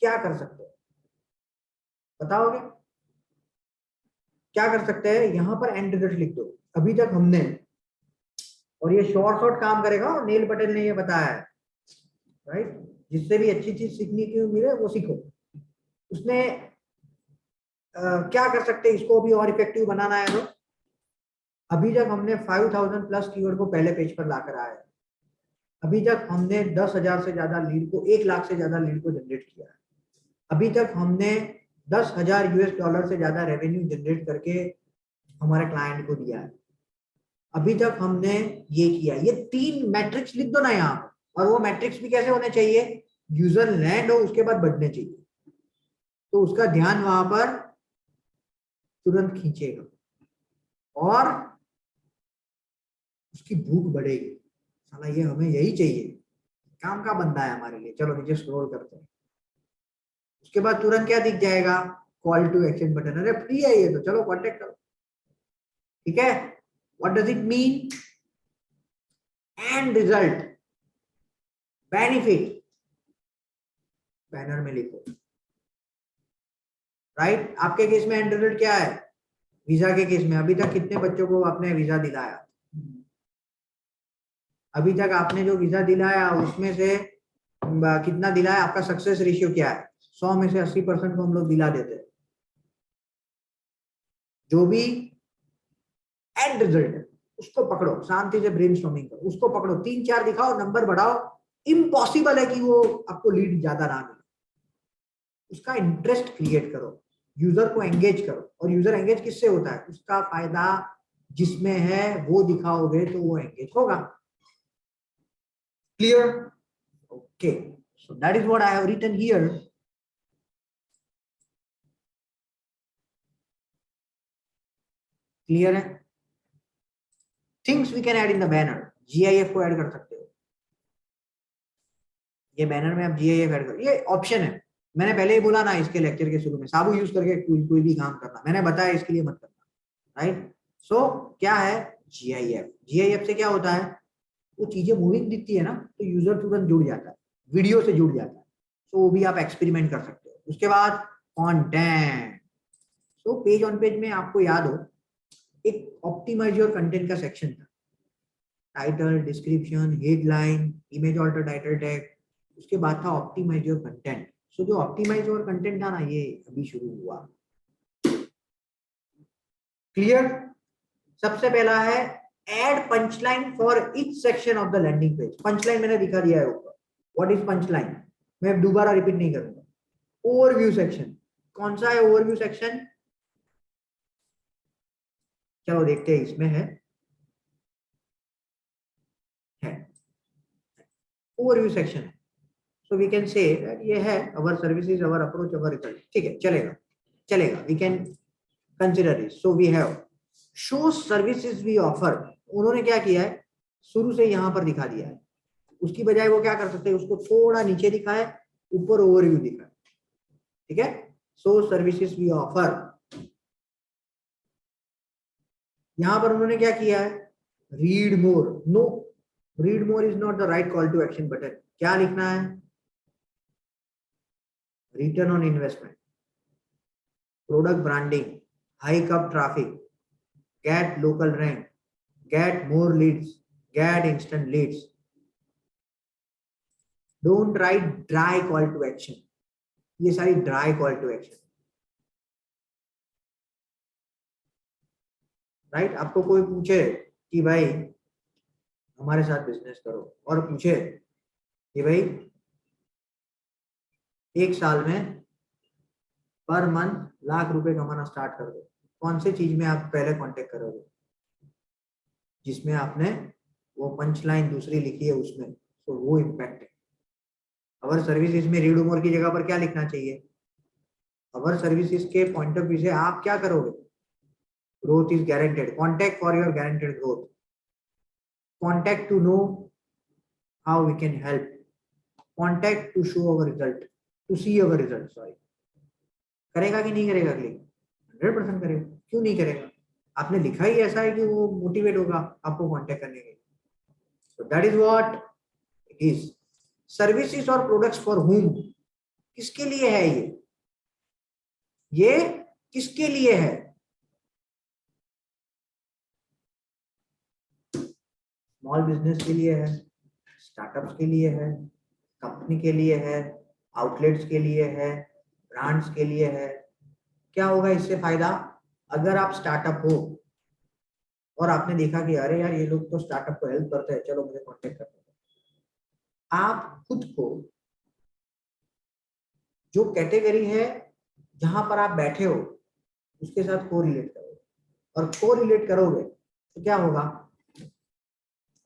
क्या कर सकते हैं बताओगे? क्या कर सकते हैं? यहां पर एंड रिजल्ट लिख दो। अभी तक हमने, और ये शॉर्ट काम करेगा, और नील पटेल ने ये बताया है, राइट? जिससे भी अच्छी चीज सीखने की मिले वो सीखो। उसने क्या कर सकते हैं इसको भी और इफेक्टिव बनाना है तो? अभी तक हमने 5000 प्लस कीवर्ड को पहले पेज पर लाकर आया है। अभी तक हमने 10,000 से ज्यादा लीड को, 1 लाख से ज्यादा लीड को जनरेट किया है। अभी तक हमने $10,000 से ज्यादा रेवेन्यू जनरेट करके हमारे क्लाइंट को दिया है। अभी तक हमने ये किया। ये 3 मैट्रिक्स लिख दो ना यहाँ पर, और वो मैट्रिक्स भी कैसे होने चाहिए? यूजर लैंड हो उसके बाद बढ़ने चाहिए, तो उसका ध्यान वहां पर तुरंत खींचेगा और उसकी भूख बढ़ेगी। साला ये हमें यही चाहिए, काम का बंदा है हमारे लिए। चलो नीचे स्क्रॉल करते हैं। उसके बाद तुरंत क्या दिख जाएगा? Call to action button. अरे फ्री है ये तो, चलो कॉन्टेक्ट करो। ठीक है, what does it mean? End result, benefit banner में लिखो। राइट। आपके केस में एंड रिजल्ट क्या है? वीजा के केस में अभी तक कितने बच्चों को आपने वीजा दिलाया? अभी तक आपने जो वीजा दिलाया उसमें से कितना दिलाया? आपका सक्सेस रेशियो क्या है? 100 में से 80% को हम लोग दिला देते हैं। जो भी एंड रिजल्ट है उसको पकड़ो, शांति से ब्रेनस्टॉर्मिंग करो, उसको पकड़ो, 3-4 दिखाओ, नंबर बढ़ाओ। इम्पॉसिबल है कि वो आपको लीड ज्यादा ना मिले। उसका इंटरेस्ट क्रिएट करो, यूजर को एंगेज करो। और यूजर एंगेज किससे होता है? उसका फायदा जिसमें है वो दिखाओगे तो वो एंगेज होगा। Clear? Okay, so that is what I have written here. Clear है? Things we can add in the banner. GIF को ऐड कर सकते हो। ये बैनर में आप जीआईएफ ऐड करो, ये ऑप्शन है। मैंने पहले ही बोला ना इसके लेक्चर के शुरू में, साबू यूज करके कोई भी काम करना, मैंने बताया इसके लिए मत करना। राइट? सो क्या है जीआईएफ? जीआईएफ से क्या होता है? वो चीजें मूविंग दिखती है ना तो यूजर तुरंत जुड़ जाता है, वीडियो से जुड़ जाता है। तो वो भी आप एक्सपेरिमेंट कर सकते हो। उसके बाद content. So page on page में आपको याद हो एक ऑप्टिमाइज योर कंटेंट का सेक्शन था। Title, description, headline, image alter title tag. उसके बाद था ऑप्टिमाइज योर कंटेंट। सो जो ऑप्टिमाइज योर कंटेंट था ना, ये अभी शुरू हुआ। क्लियर? सबसे पहला है add punchline for each section of the landing page. Punchline मैंने दिखा दिया है ऊपर। What is punchline? मैं दोबारा रिपीट नहीं करूंगा। Overview section. कौन सा है ओवरव्यू सेक्शन? चलो देखते हैं, इसमें है ओवरव्यू सेक्शन है। सो वी कैन से ये है our services, our approach, our result. ठीक है, चलेगा चलेगा, we can consider it. So we have show services we offer. उन्होंने क्या किया है, शुरू से यहां पर दिखा दिया है। उसकी बजाय वो क्या कर सकते हैं, उसको थोड़ा नीचे दिखाए, ऊपर ओवरव्यू दिखाए। ठीक है, सो सर्विसेज वी ऑफर। यहां पर उन्होंने क्या किया है, read more. No, read more is not the right call to action button. क्या लिखना है? Return on investment, product branding, hike up traffic, get local rank, get more leads, get instant leads. Don't write dry call to action. ये सारी dry call to action. Right? आपको कोई पूछे कि भाई हमारे साथ बिजनेस करो, और पूछे कि भाई एक साल में पर मंथ ₹1,00,000 कमाना स्टार्ट कर दो, कौन से चीज में आप पहले कांटेक्ट करोगे? जिसमें आपने वो पंच लाइन दूसरी लिखी है उसमें, तो वो इम्पैक्ट है। अवर सर्विसेज में रीड मोर की जगह पर क्या लिखना चाहिए? अवर सर्विसेज के पॉइंट ऑफ व्यू से आप क्या करोगे? Growth is guaranteed, contact for your guaranteed growth, contact to know how we can help, contact to show our result, to see our result. Sorry, करेगा कि नहीं करेगा क्लिक? 100% करेगा। क्यों नहीं करेगा? आपने लिखा ही ऐसा है कि वो मोटिवेट होगा आपको कांटेक्ट करने के लिए। सो that is what it is. Services और प्रोडक्ट्स फॉर हुम, किसके लिए है ये किसके लिए है? स्मॉल बिजनेस के लिए है, स्टार्टअप्स के लिए है, कंपनी के लिए है, आउटलेट्स के लिए है, ब्रांड्स के लिए है। क्या होगा इससे फायदा? अगर आप स्टार्टअप हो और आपने देखा कि अरे यार ये लोग तो स्टार्टअप को हेल्प करते हैं, चलो मुझे कांटेक्ट करते हैं, आप खुद को जो कैटेगरी है जहां पर आप बैठे हो उसके साथ को रिलेट करोगे, और को रिलेट करोगे तो क्या होगा?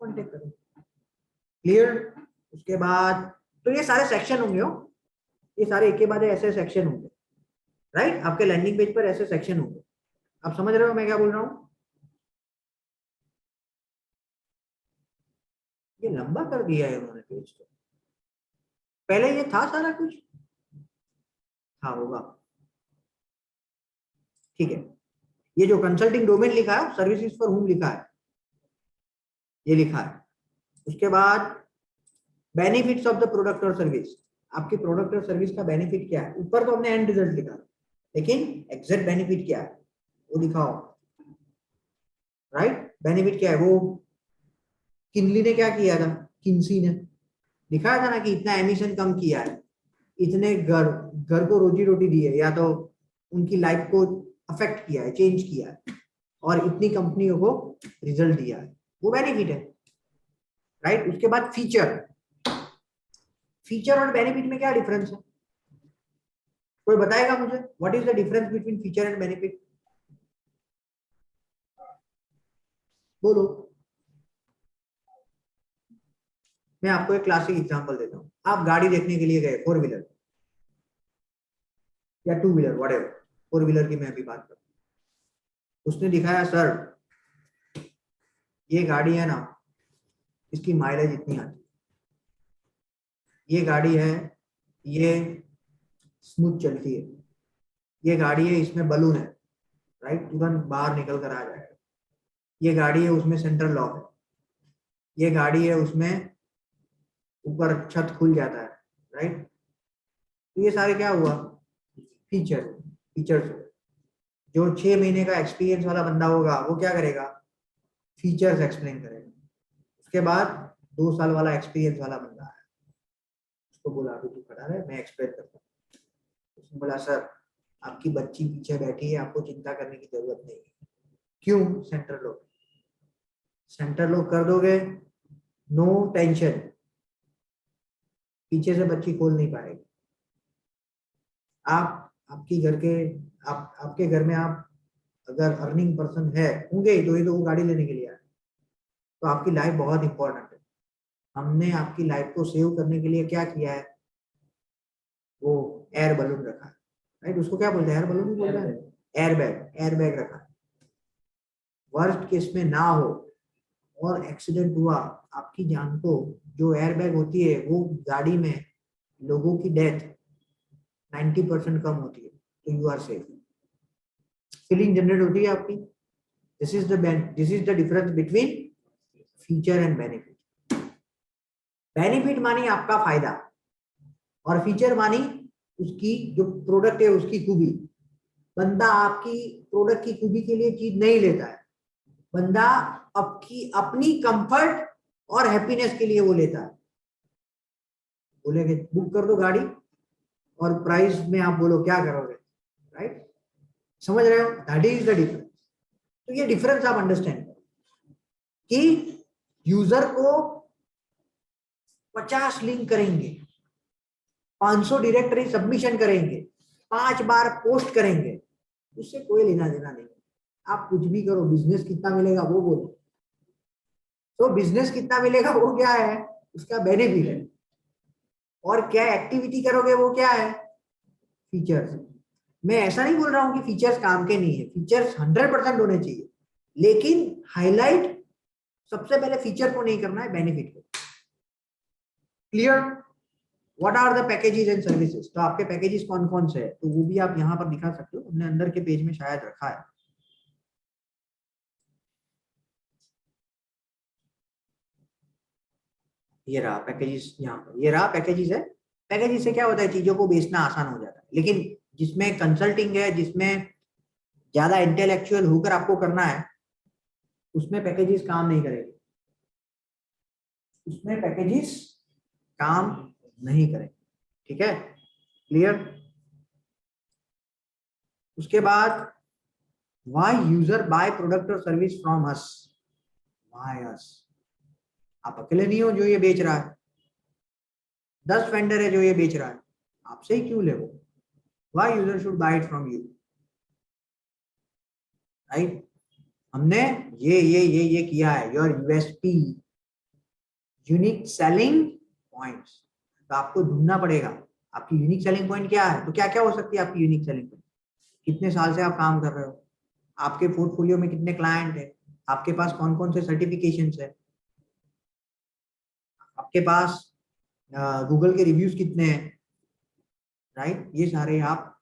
कांटेक्ट करो। क्लियर? उसके बाद तो ये सारे सेक्शन होंगे हो, ये सारे एक के बाद ऐसे सेक्शन होंगे। राइट? आपके लैंडिंग पेज पर ऐसे सेक्शन होंगे। आप समझ रहे हो मैं क्या बोल रहा हूं? ये लंबा कर दिया है उन्होंने पेज को। पहले ये था सारा कुछ? हाँ होगा। ठीक है, ये जो कंसल्टिंग डोमेन लिखा है, सर्विसेज फॉर हुम लिखा है, ये लिखा है। उसके बाद बेनिफिट्स ऑफ द प्रोडक्ट और सर्विस, आपकी प्रोडक्ट और सर्विस का बेनिफिट क्या है? ऊपर तो हमने एंड रिजल्ट लिखा, लेकिन एग्जैक्ट बेनिफिट क्या है वो दिखाओ, राइट? बेनिफिट क्या है? वो किनली ने क्या किया था, किन्सी ने दिखाया था ना कि इतना एमिशन कम किया है, इतने घर घर को रोजी रोटी दी है, या तो उनकी लाइफ को अफेक्ट किया है, चेंज किया है, और इतनी कंपनियों को रिजल्ट दिया है, वो बेनिफिट है, राइट? उसके बाद फीचर, फीचर और बेनिफिट में क्या डिफरेंस है? कोई बताएगा मुझे? What is the difference between feature and benefit? बोलो। मैं आपको एक क्लासिक एग्जांपल देता हूँ। आप गाड़ी देखने के लिए गए, 4 व्हीलर या 2 व्हीलर, व्हाटएवर, 4 व्हीलर की मैं अभी बात करता हूँ। उसने दिखाया, सर ये गाड़ी है ना, इसकी माइलेज इतनी आती है, ये गाड़ी है, ये स्मूथ चलती है, ये गाड़ी है, इसमें बलून है, राइट, तुरंत बाहर निकल कर आ जाएगा, ये गाड़ी है, उसमें सेंट्रल लॉक है, ये गाड़ी है, उसमें ऊपर छत खुल जाता है, राइट? तो ये सारे क्या हुआ? फीचर्स। जो 6 महीने का एक्सपीरियंस वाला बंदा होगा वो क्या करेगा? फीचर्स एक्सप्लेन करेगा। उसके बाद 2 साल वाला एक्सपीरियंस वाला बंदा है, उसको बोला अभी तू खड़ा रहे, मैं एक्सप्लेन करता हूँ। उसने बोला, सर आपकी बच्ची पीछे बैठी है, आपको चिंता करने की जरूरत नहीं है। क्यों? Centre lock. सेंटर लॉक कर दोगे, नो टेंशन, पीछे से बच्ची खोल नहीं पाएगी। आपके घर में आप अगर अर्निंग पर्सन है होंगे तो ही तो वो गाड़ी लेने के लिए आए, तो आपकी लाइफ बहुत इंपॉर्टेंट है। हमने आपकी लाइफ को सेव करने के लिए क्या किया है? वो एयर बलून रखा है, राइट? उसको क्या बोलते हैं? एयर बलून ही बोलते हैं, एयर बैग रखा है। वर्स्ट केस में ना हो और एक्सीडेंट हुआ, आपकी जान को, जो एयर बैग होती है वो गाड़ी में लोगों की डेथ 90% कम होती है, तो you are safe. Feeling generate होती है आपकी। This is the difference between feature and benefit. Benefit मानी आपका फायदा, और फीचर मानी उसकी जो प्रोडक्ट है उसकी खूबी। बंदा आपकी प्रोडक्ट की खूबी के लिए चीज नहीं लेता है, बंदा आपकी अपनी कंफर्ट और हैप्पीनेस के लिए वो लेता है। बोलेंगे बुक कर दो गाड़ी, और प्राइस में आप बोलो क्या करोगे, राइट? समझ रहे हो? That is the difference. तो ये डिफरेंस आप अंडरस्टैंड करो कि यूजर को 50 लिंक करेंगे, 500 डायरेक्टरी सबमिशन करेंगे, 5 बार पोस्ट करेंगे, उससे कोई लेना देना नहीं। आप कुछ भी करो, बिजनेस कितना मिलेगा वो बोलो। तो बिजनेस कितना मिलेगा वो क्या है? उसका बेनिफिट है। और क्या एक्टिविटी करोगे वो क्या है? फीचर्स। मैं ऐसा नहीं बोल रहा हूं कि फीचर्स काम के नहीं है, फीचर्स 100% होने चाहिए, लेकिन हाईलाइट सबसे पहले फीचर को नहीं करना है, बेनिफिट को। Clear? What are the packages and services? तो आपके पैकेजेस कौन कौन से है, तो वो भी आप यहाँ पर दिखा सकते हो, हमने अंदर के पेज में शायद रखा है। ये रहा पैकेजेस, यहाँ पर ये रहा पैकेजेस है। पैकेजेस से क्या होता है? चीजों को बेचना आसान हो जाता है, लेकिन जिसमें कंसल्टिंग है, जिसमें ज्यादा इंटेलेक्चुअल होकर आपको करना है, उसमें पैकेजेस काम नहीं करेंगे, उसमें पैकेजेस काम नहीं करेंगे। ठीक है? क्लियर? उसके बाद व्हाई यूजर बाय प्रोडक्ट और सर्विस फ्रॉम अस? व्हाई अस? आप अकेले नहीं हो जो ये बेच रहा है, 10 वेंडर है जो ये बेच रहा है, आपसे ही क्यों ले वो? Why user should buy it from you, right? हमने ये किया है, your USP, unique selling points. तो आपको ढूंढना पड़ेगा आपकी यूनिक सेलिंग पॉइंट क्या है। तो क्या क्या हो सकती है आपकी यूनिक सेलिंग पॉइंट? कितने साल से आप काम कर रहे हो, आपके पोर्टफोलियो में कितने क्लाइंट है, आपके पास कौन कौन से सर्टिफिकेशंस है, आपके पास गूगल के रिव्यूज कितने हैं, राइट? ये सारे आप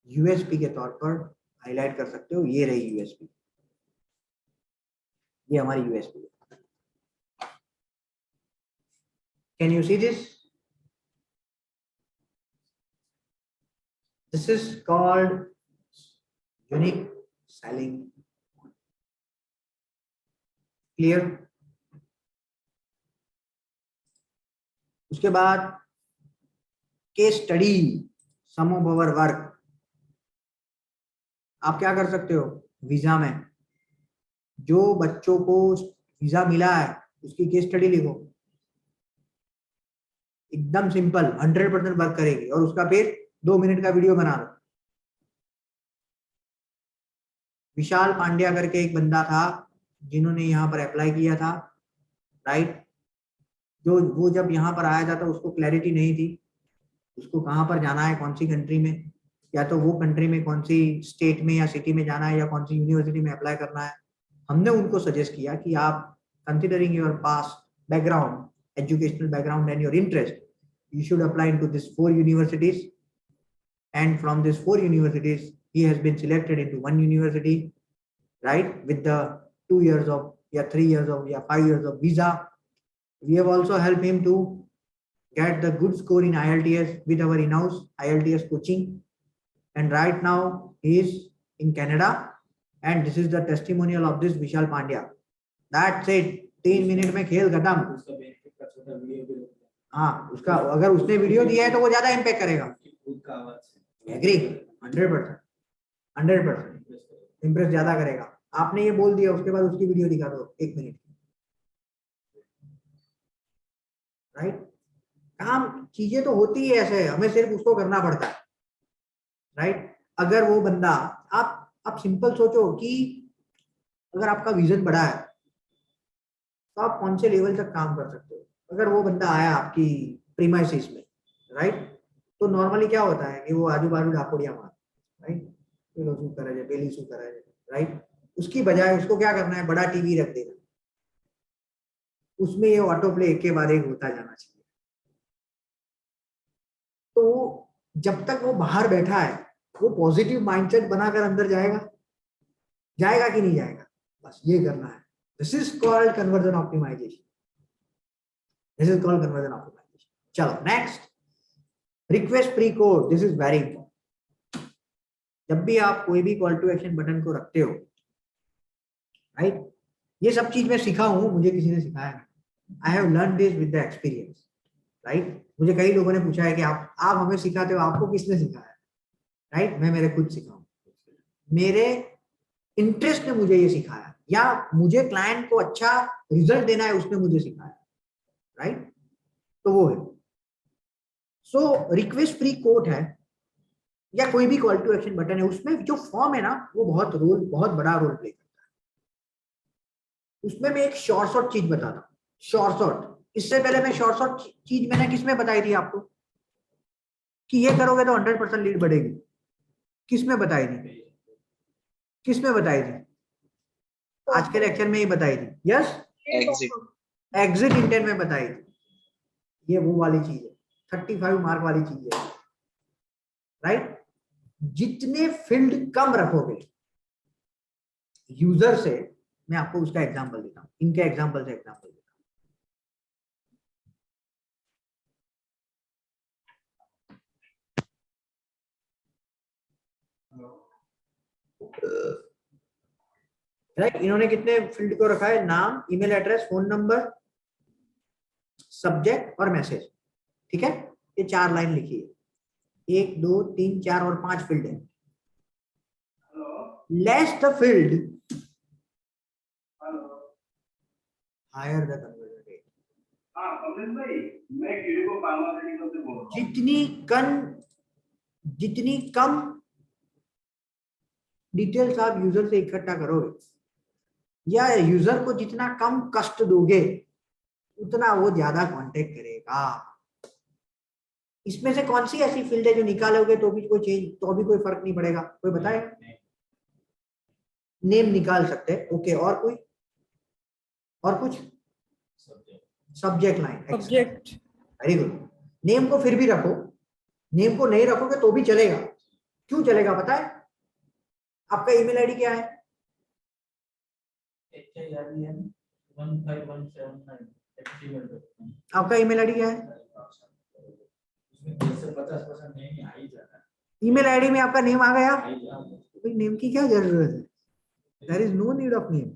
यूएसपी के तौर पर हाईलाइट कर सकते हो। ये रही यूएसपी, ये हमारी यूएसपी है। Can you see this? The This is called unique selling. Clear? उसके बाद case study, some of our work. आप क्या कर सकते हो, वीजा में जो बच्चों को वीजा मिला है उसकी केस स्टडी लिखो, एकदम सिंपल, 100% वर्क करेगी, और उसका फिर 2 मिनट का वीडियो बना लो। विशाल पांड्या करके एक बंदा था जिन्होंने यहाँ पर अप्लाई किया था, राइट। जो वो जब यहाँ पर आया था तो उसको क्लैरिटी नहीं थी उसको कहाँ पर जाना है, कौन सी कंट्री में, या तो वो कंट्री में कौन सी स्टेट में या सिटी में जाना है, या कौन सी यूनिवर्सिटी में अप्लाई करना है। हमने उनको सजेस्ट किया कि आप considering your past background, educational background and your interest, you should apply into these 4 universities, and from these 4 universities he has been selected into one university, right, with the 2 years of, yeah, 3 years of, yeah, 5 years of visa. We have also helped him to get the good score in IELTS with our in-house IELTS coaching, and right now he is in Canada, and this is the testimonial of this Vishal Pandya. That's it, 3 minute में खेल खत्म। उसका benefit का छोटा video भी होता हाँ, उसका अगर उसने वीडियो दिया है तो वो ज्यादा इम्पैक्ट करेगा। है खुद का आवाज से एग्री, 100% इम्प्रेस ज्यादा करेगा। आपने ये बोल दिया, उसके बाद उसकी वीडियो दिखा दो 1 मिनट की, राइट। काम चीजें तो होती है ऐसे, हमें सिर्फ उसको करना पड़ता है, राइट। अगर वो बंदा, आप सिंपल सोचो कि अगर आपका विजन बड़ा है तो आप कौन से लेवल तक काम कर सकते हो। अगर वो बंदा आया आपकी प्रीमाइसिस में, राइट, तो नॉर्मली क्या होता है कि वो आजू बाजू डाकोड़िया मार, राइट, पेलो शू करा जाए, बेली शू करा जाए, राइट। उसकी बजाय उसको क्या करना है, बड़ा टीवी रख देना, उसमें ये ऑटो प्ले एक के बाद एक होता जाना चाहिए। तो जब तक वो बाहर बैठा है वो पॉजिटिव माइंडसेट बनाकर अंदर जाएगा कि नहीं जाएगा, बस ये करना है। This is called conversion optimisation, this is called conversion optimisation. चलो next, request pre code, this is very important. जब भी आप कोई भी कॉल टू एक्शन बटन को रखते हो, राइट, ये सब चीज मैं सीखा हूं, मुझे किसी ने सिखाया, I have learn this with the experience, right. मुझे कई लोगों ने पूछा है कि आप हमें सिखाते हो, आपको किसने सिखाया, राइट। मैं मेरे खुद सीखा हूं, मेरे इंटरेस्ट ने मुझे ये सिखाया, या मुझे क्लाइंट को अच्छा रिजल्ट देना है उसने मुझे सिखाया, राइट। तो वो है। सो रिक्वेस्ट प्री कोड है या कोई भी कॉल टू एक्शन बटन है, उसमें जो फॉर्म है ना वो बहुत बड़ा रोल प्ले करता है। उसमें मैं एक शॉर्ट चीज बताता हूँ, शॉर्ट। इससे पहले मैं शॉर्ट चीज मैंने किसमें बताई थी आपको कि ये करोगे तो 100% लीड बढ़ेगी, किसमें बताई थी, आज के लेक्चर में ही बताई थी, यस, एग्जिट इंटेंट में बताई थी। ये वो वाली चीज है, 35 मार्क वाली चीज है, राइट। जितने फील्ड कम रखोगे यूजर से, मैं आपको उसका एग्जांपल देता हूं, इनके एग्जांपल से एग्जांपल देता हूं, राइट। इन्होंने कितने फील्ड को रखा है, नाम, email address, phone number, subject और मैसेज, ठीक है। ये 4 लाइन लिखी है, 1 2 3 4 और 5 फील्ड है। Less the field, higher the conversion rate. जितनी कम डिटेल्स आप यूजर से इकट्ठा करोगे या यूजर को जितना कम कष्ट दोगे उतना वो ज्यादा कांटेक्ट करेगा। इसमें से कौन सी ऐसी फील्ड है जो निकालोगे तो भी कोई फर्क नहीं पड़ेगा, कोई बताएगा? नेम निकाल सकते हैं, ओके, और कोई, और कुछ, subject line, subject, very good. Name को फिर भी रखो, नेम को नहीं रखोगे तो भी चलेगा। क्यों चलेगा पता है? आपका ईमेल आईडी क्या है? आपका ईमेल आईडी क्या है? उसमें 10 से 50% नहीं आ ही जाता है। ईमेल आईडी में आपका नेम आ गया, आई जाओ। भाई नेम की क्या जरूरत है, there is no need of name,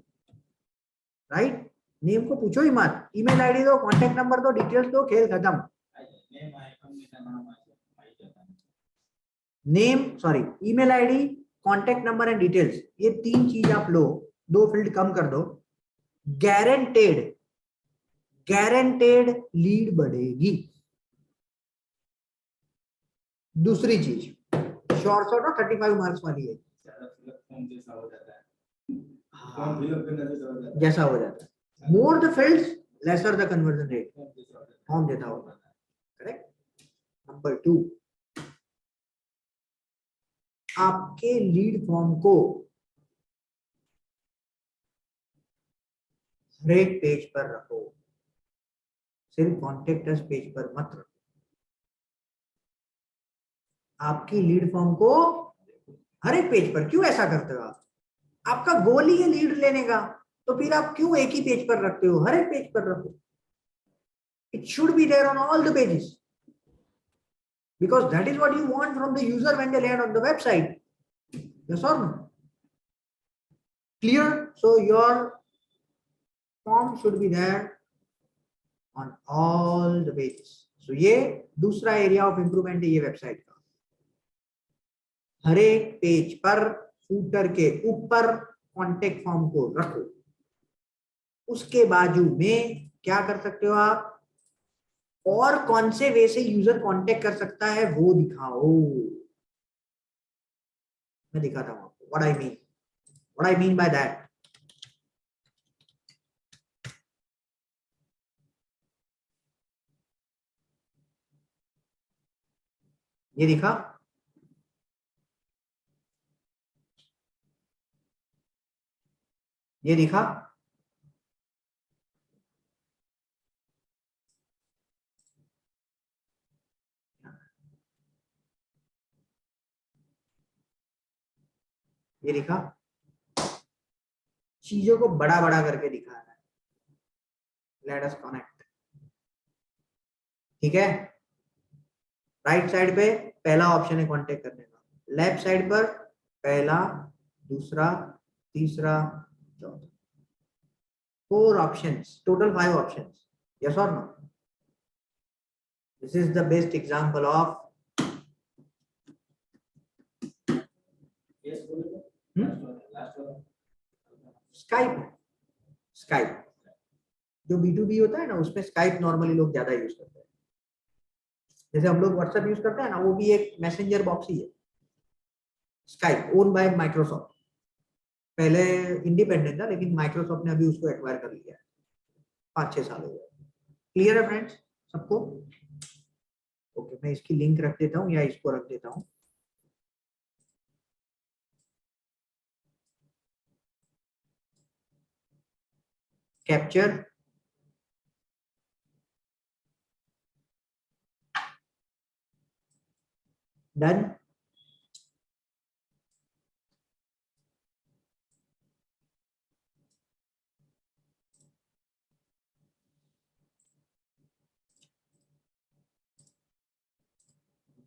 right. Name को पूछो ही मत, ईमेल आईडी दो, कॉन्टेक्ट नंबर दो, डिटेल्स दो, खेल खत्म। नेम आए कंपनी का नाम आई जाता है। Name sorry email ID, contact number and details, ये 3 चीज आप लो, 2 फील्ड कम कर दो, गारंटेड गारंटेड लीड बढ़ेगी। दूसरी चीज शॉर्ट शॉर्ट और 35 मार्क्स वाली है, ज्यादा फिलअप फॉर्म जैसा हो जाता है, फॉर्म फिलअप करने जैसा हो जाता है, जैसा हो जाता है, more the fields lesser the conversion rate, form जैसा हो जाता है। फॉर्म देता होगा, करेक्ट। नंबर 2, आपके लीड फॉर्म को हर एक पेज पर रखो, सिर्फ कॉन्टेक्ट अस पेज पर मत रखो। आपकी लीड फॉर्म को हर एक पेज पर, क्यों ऐसा करते हो आप? आपका गोल ही है लीड लेने का, तो फिर आप क्यों एक ही पेज पर रखते हो? हर एक पेज पर रखो, it should be there on all the pages, because that is what you want from the user when they land on the website. Yes or no? Clear? So your form should be there on all the pages. So ये दूसरा area of improvement है ये website का। हर एक page पर footer के ऊपर contact form को रखो, उसके बाजू में क्या कर सकते हो आप, और कौन से वे से यूजर कांटेक्ट कर सकता है वो दिखाओ। मैं दिखाता हूं आपको what I mean by that. ये दिखा, ये दिखा, ये दिखा, चीजों को बड़ा बड़ा करके दिखा रहा है। लेट अस कनेक्ट, ठीक है। राइट साइड पे पहला ऑप्शन है कांटेक्ट करने का, लेफ्ट साइड पर पहला, दूसरा, तीसरा, चौथा, 4 ऑप्शंस, टोटल 5 ऑप्शंस। यस और no? This is the best example of yes बोलो, लास्ट वाला स्काइप। स्काइप जो B2B होता है ना, उसमें स्काइप नॉर्मली लोग ज्यादा यूज करते हैं। जैसे हम लोग व्हाट्सएप यूज करते हैं ना, वो भी एक मैसेंजर बॉक्स ही है। स्काइप ओन बाय माइक्रोसॉफ्ट, पहले इंडिपेंडेंट था लेकिन माइक्रोसॉफ्ट ने अभी उसको एक्वायर कर लिया है, 5-6 साल हो गए। क्लियर है फ्रेंड्स सबको? ओके, मैं इसकी लिंक रख देता हूँ या इसको रख देता हूँ। Capture, done.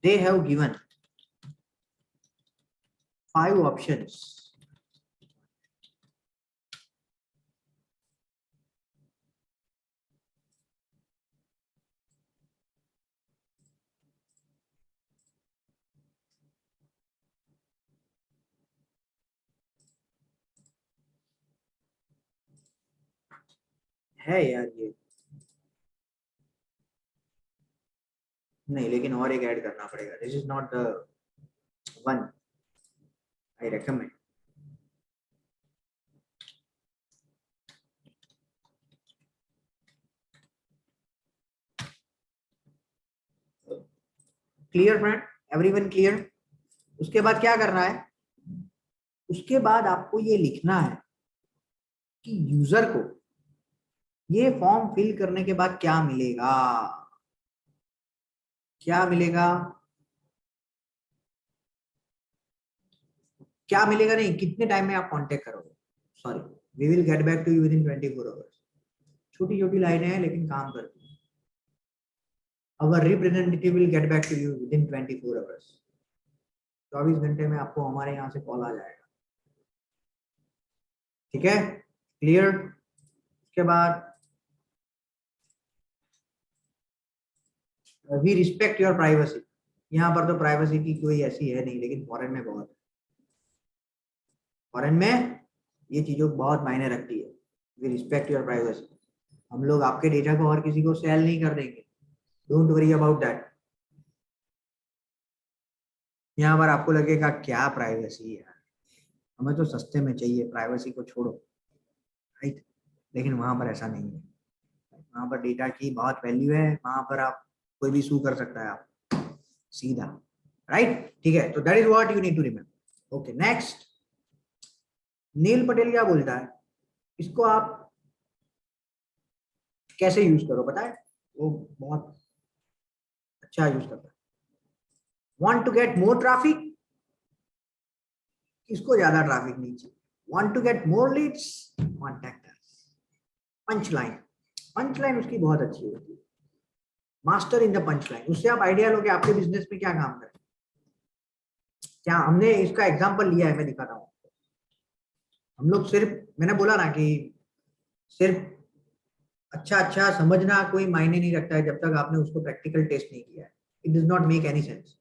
They have given 5 options. है यार ये नहीं, लेकिन और एक ऐड करना पड़ेगा। This is not the one I recommend. Clear friend, everyone clear? उसके बाद क्या करना है, उसके बाद आपको ये लिखना है कि यूजर को ये फॉर्म फिल करने के बाद क्या मिलेगा। क्या मिलेगा? क्या मिलेगा नहीं, कितने टाइम में आप कांटेक्ट करोगे। Sorry, we will get back to you within 24 hours. छोटी छोटी लाइनें हैं लेकिन काम करती है। Our representative will get back to you within 24 hours. 24 घंटे में आपको हमारे यहाँ से कॉल आ जाएगा, ठीक है, क्लियर। उसके बाद वी रिस्पेक्ट योर प्राइवेसी। यहाँ पर तो प्राइवेसी की कोई ऐसी है नहीं, लेकिन फॉरेन में बहुत है, फॉरेन में ये चीजों बहुत मायने रखती है। वी रिस्पेक्ट योर प्राइवेसी, हम लोग आपके डेटा को और किसी को सेल नहीं कर देंगे, डोंट वरी अबाउट दैट। यहाँ पर आपको लगेगा क्या प्राइवेसी है, हमें तो सस्ते में चाहिए, प्राइवेसी को छोड़ो, राइट। लेकिन वहां पर ऐसा नहीं है, वहां पर डेटा की बहुत वैल्यू है, वहां पर आप कोई भी सू कर सकता है आप सीधा, राइट, ठीक है। तो that is what you need to remember. Okay, next, Neil Patel क्या बोलता है, इसको आप कैसे यूज करो पता है, वो बहुत अच्छा यूज करता है। Want to get more traffic, इसको ज्यादा ट्रैफिक नहीं चाहिए। Want to get more leads, contact us. Punch line, punch line उसकी बहुत अच्छी होती है, master in the punch line. उससे आप आइडिया लो कि आपके बिजनेस में क्या काम करें। क्या हमने इसका एग्जांपल लिया है, मैं दिखाता हूँ। हम लोग सिर्फ, मैंने बोला ना कि सिर्फ अच्छा अच्छा समझना कोई मायने नहीं रखता है जब तक आपने उसको प्रैक्टिकल टेस्ट नहीं किया है। It does not make any sense.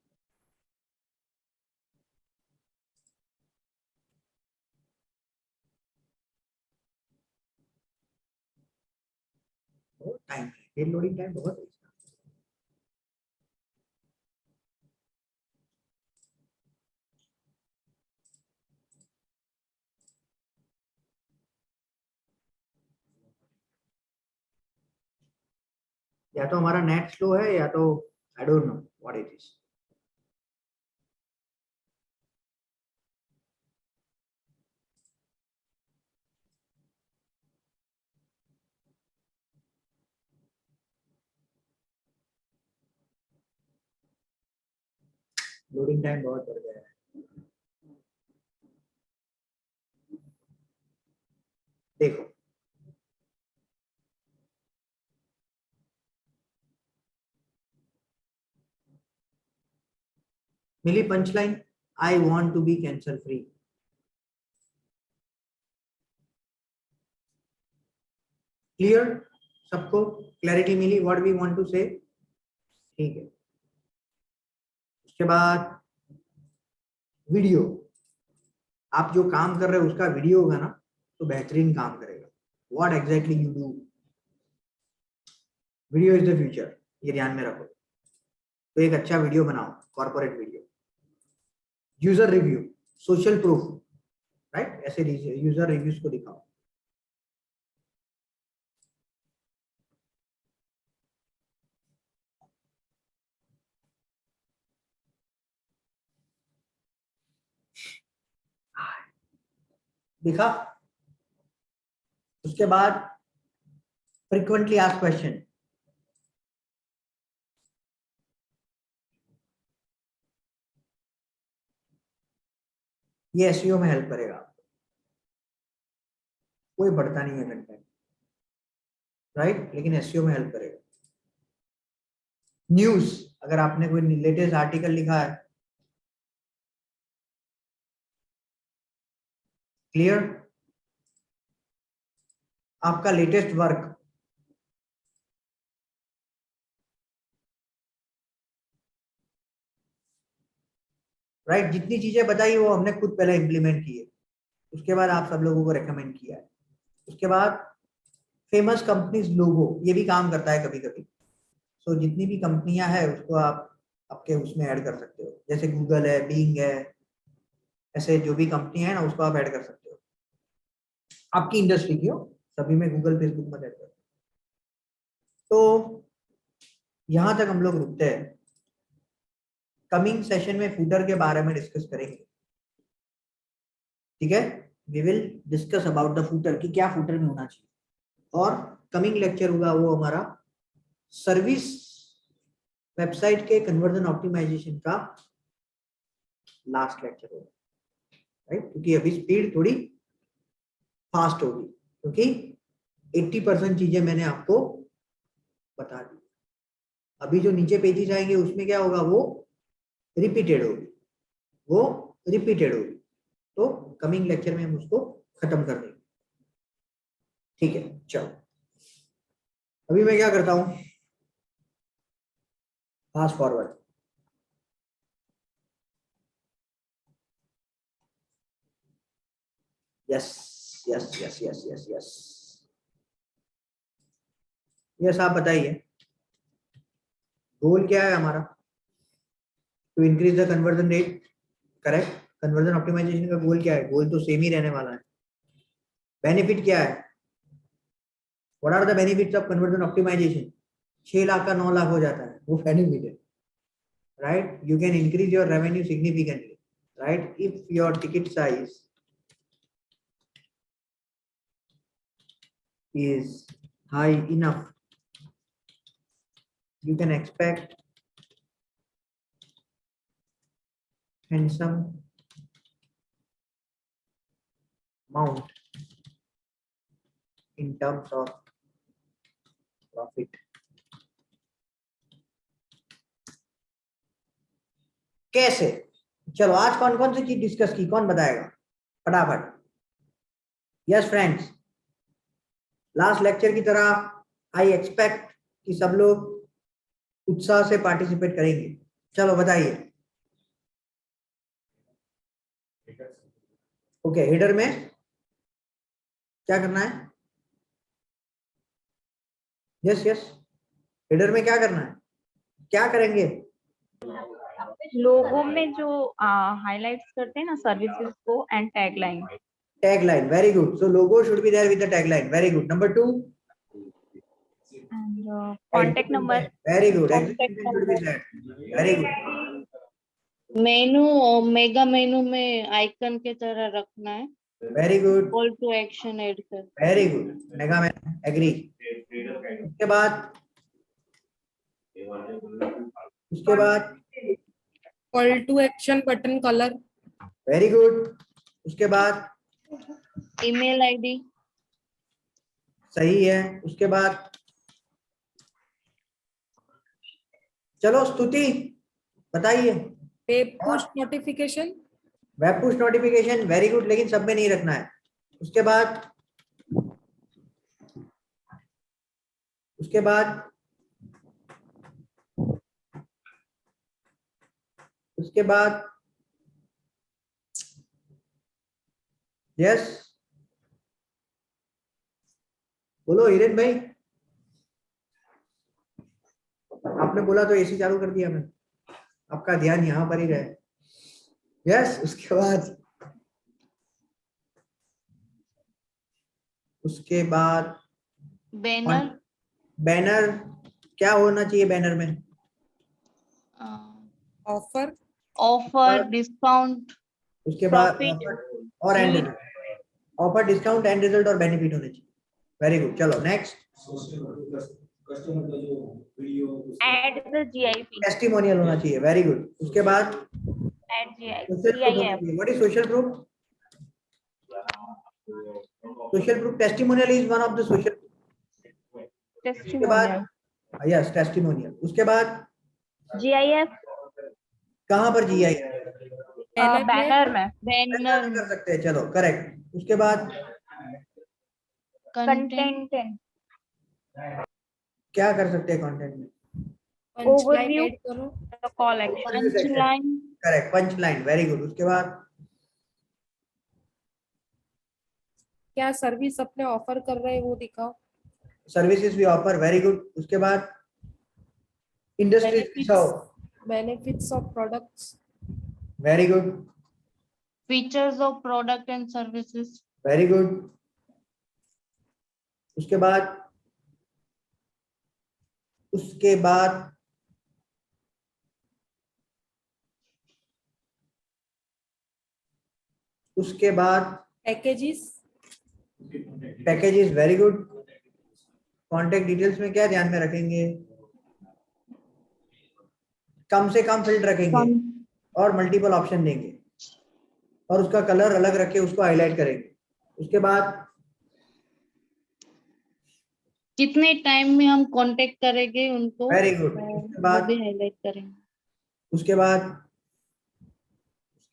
बहुत टाइम है, लोडिंग टाइम बहुत है। या तो हमारा नेट स्लो है या तो I don't know what it is. Loading time बहुत बढ़ गया है। देखो, मिली punch line, I want to be cancer free. Clear, सबको क्लैरिटी मिली what we want to say, ठीक है। उसके बाद वीडियो, आप जो काम कर रहे हो उसका वीडियो होगा ना तो बेहतरीन काम करेगा। What exactly you do, video is the future, ये ध्यान में रखो। तो एक अच्छा वीडियो बनाओ, corporate video, user review, social proof, right, ऐसे यूजर रिव्यूज को दिखाओ। दिखा। उसके बाद फ्रीक्वेंटली आस्क्ड क्वेश्चन, ये एसईओ में हेल्प करेगा। कोई बढ़ता नहीं है कंटेंट, राइट, लेकिन एसईओ में हेल्प करेगा। न्यूज, अगर आपने कोई लेटेस्ट आर्टिकल लिखा है, क्लियर, आपका लेटेस्ट वर्क, राइट, जितनी चीजें बताई वो हमने खुद पहले इंप्लीमेंट की है, उसके बाद आप सब लोगों को रेकमेंड किया है। उसके बाद फेमस कंपनीज लोगो, ये भी काम करता है कभी कभी। सो जितनी भी कंपनियां हैं उसको आप आपके उसमें ऐड कर सकते हो, जैसे गूगल है, बीइंग है, ऐसे जो भी कंपनी है ना उसको आप ऐड कर सकते हो। आपकी इंडस्ट्री की हो, सभी में गूगल फेसबुक मत ऐड करो। तो यहां तक हम लोग रुकते हैं। कमिंग सेशन में फूटर के बारे में डिस्कस करेंगे, ठीक है। We will discuss about the footer कि क्या फूटर में होना चाहिए। और कमिंग लेक्चर होगा वो हमारा सर्विस वेबसाइट के कन्वर्जन ऑप्टिमाइजेशन का लास्ट लेक्चर होगा, राइट, क्योंकि अभी स्पीड थोड़ी फास्ट होगी, क्योंकि 80% चीजें मैंने आपको बता दी। अभी जो नीचे पेजेस आएंगे उसमें क्या होगा, वो रिपीटेड होगी, वो रिपीटेड होगी। तो कमिंग लेक्चर में हम उसको खत्म कर देंगे। ठीक है, चलो अभी मैं क्या करता हूं, fast forward. Yes yes yes yes yes yes yes, आप बताइए गोल क्या है हमारा? To increase the conversion rate, correct. Conversion optimisation का गोल क्या है? गोल तो सेम ही रहने वाला है। बेनिफिट क्या है? What are the benefits of conversion optimization? 6 lakh का 9 लाख हो जाता है, वो बेनिफिट है, right. You can increase your revenue significantly, right, if your ticket size is high enough, you can expect handsome amount in terms of profit. कैसे? चलो आज कौन कौन सी चीज डिस्कस की, कौन बताएगा फटाफट? यस फ्रेंड्स, लास्ट लेक्चर की तरह आई एक्सपेक्ट कि सब लोग उत्साह से पार्टिसिपेट करेंगे। चलो बताइए। ओके, हेडर में क्या करना है? यस यस, हेडर में क्या करना है, क्या करेंगे? लोगों में जो हाइलाइट्स करते हैं ना सर्विसेज को, and tagline. Tagline, very good. So logo should be there with the tagline. Very good. Number 2. And contact number. Very good. Contact Execution should be number. there. Very good. Menu, mega menu में icon के तरह रखना है। Very good. Call to action add कर। Very good. Mega man, agree. उसके बाद call to action button colour. very good. उसके बाद ईमेल आईडी सही है। उसके बाद चलो स्तुति बताइए। Web push notification. Web push notification, very good, लेकिन सब में नहीं रखना है। उसके बाद यस बोलो हिरेन भाई, आपने बोला तो एसी चालू कर दिया मैंने, आपका ध्यान यहाँ पर ही रहे। यस, उसके बाद बैनर क्या होना चाहिए बैनर में? Offer discount. उसके बाद Profit. और and result, offer discount and result और बेनिफिट होने चाहिए। वेरी गुड, चलो नेक्स्ट। कस्टमर का जो video Add the GIF. Testimonial होना चाहिए। Very good. उसके बाद Add GIF. GIF। What is social proof? Social proof, testimonial is one of the social. उसके बाद यस टेस्टिमोनियल। उसके बाद GIF. कहाँ पर GIF? बैनर में। बैनर कर सकते हैं, चलो करेक्ट। उसके बाद कंटेंट। क्या कर सकते हैं कंटेंट में? Overview. ऐड करो। The call action. Punch line. Correct, punch line, very good. उसके बाद क्या सर्विस अपने ऑफर कर रहे हैं वो दिखाओ। Services we offer, very good. उसके बाद इंडस्ट्रीज दिखाओ, benefits of products. Very good, features of product and services. Very good. उसके बाद packages, very good. Contact details में क्या ध्यान में रखेंगे? कम से कम फील्ड रखेंगे और मल्टीपल ऑप्शन देंगे और उसका कलर अलग रख के उसको हाईलाइट करेंगे। उसके बाद कितने टाइम में हम कांटेक्ट करेंगे उनको, वेरी गुड। वो भी हाईलाइट करेंगे। उसके बाद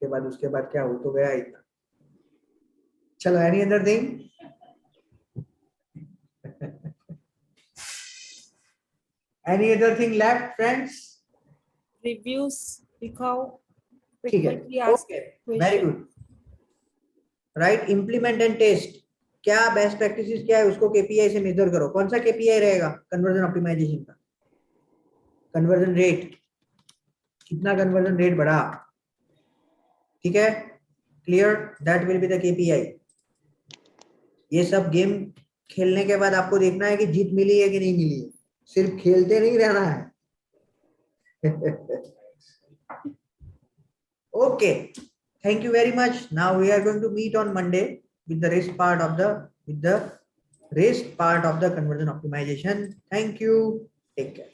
उसके बाद क्या हो तो गया इतना। चलो, any other thing? Any other thing left friends? Reviews दिखाओ। ठीक है, frequently asked okay, very question. Good. Right, implement and test. क्या बेस्ट प्रैक्टिसेस क्या है उसको केपीआई से मेजर करो। कौन सा केपीआई रहेगा कन्वर्जन ऑप्टिमाइजेशन का? कन्वर्जन रेट, कितना कन्वर्जन रेट बढ़ा, ठीक है, clear, that will be the KPI. ये सब गेम खेलने के बाद आपको देखना है कि जीत मिली है कि नहीं मिली है, सिर्फ खेलते नहीं रहना है। Okay, thank you very much. Now we are going to meet on Monday with the rest part of the conversion optimization. Thank you, take care.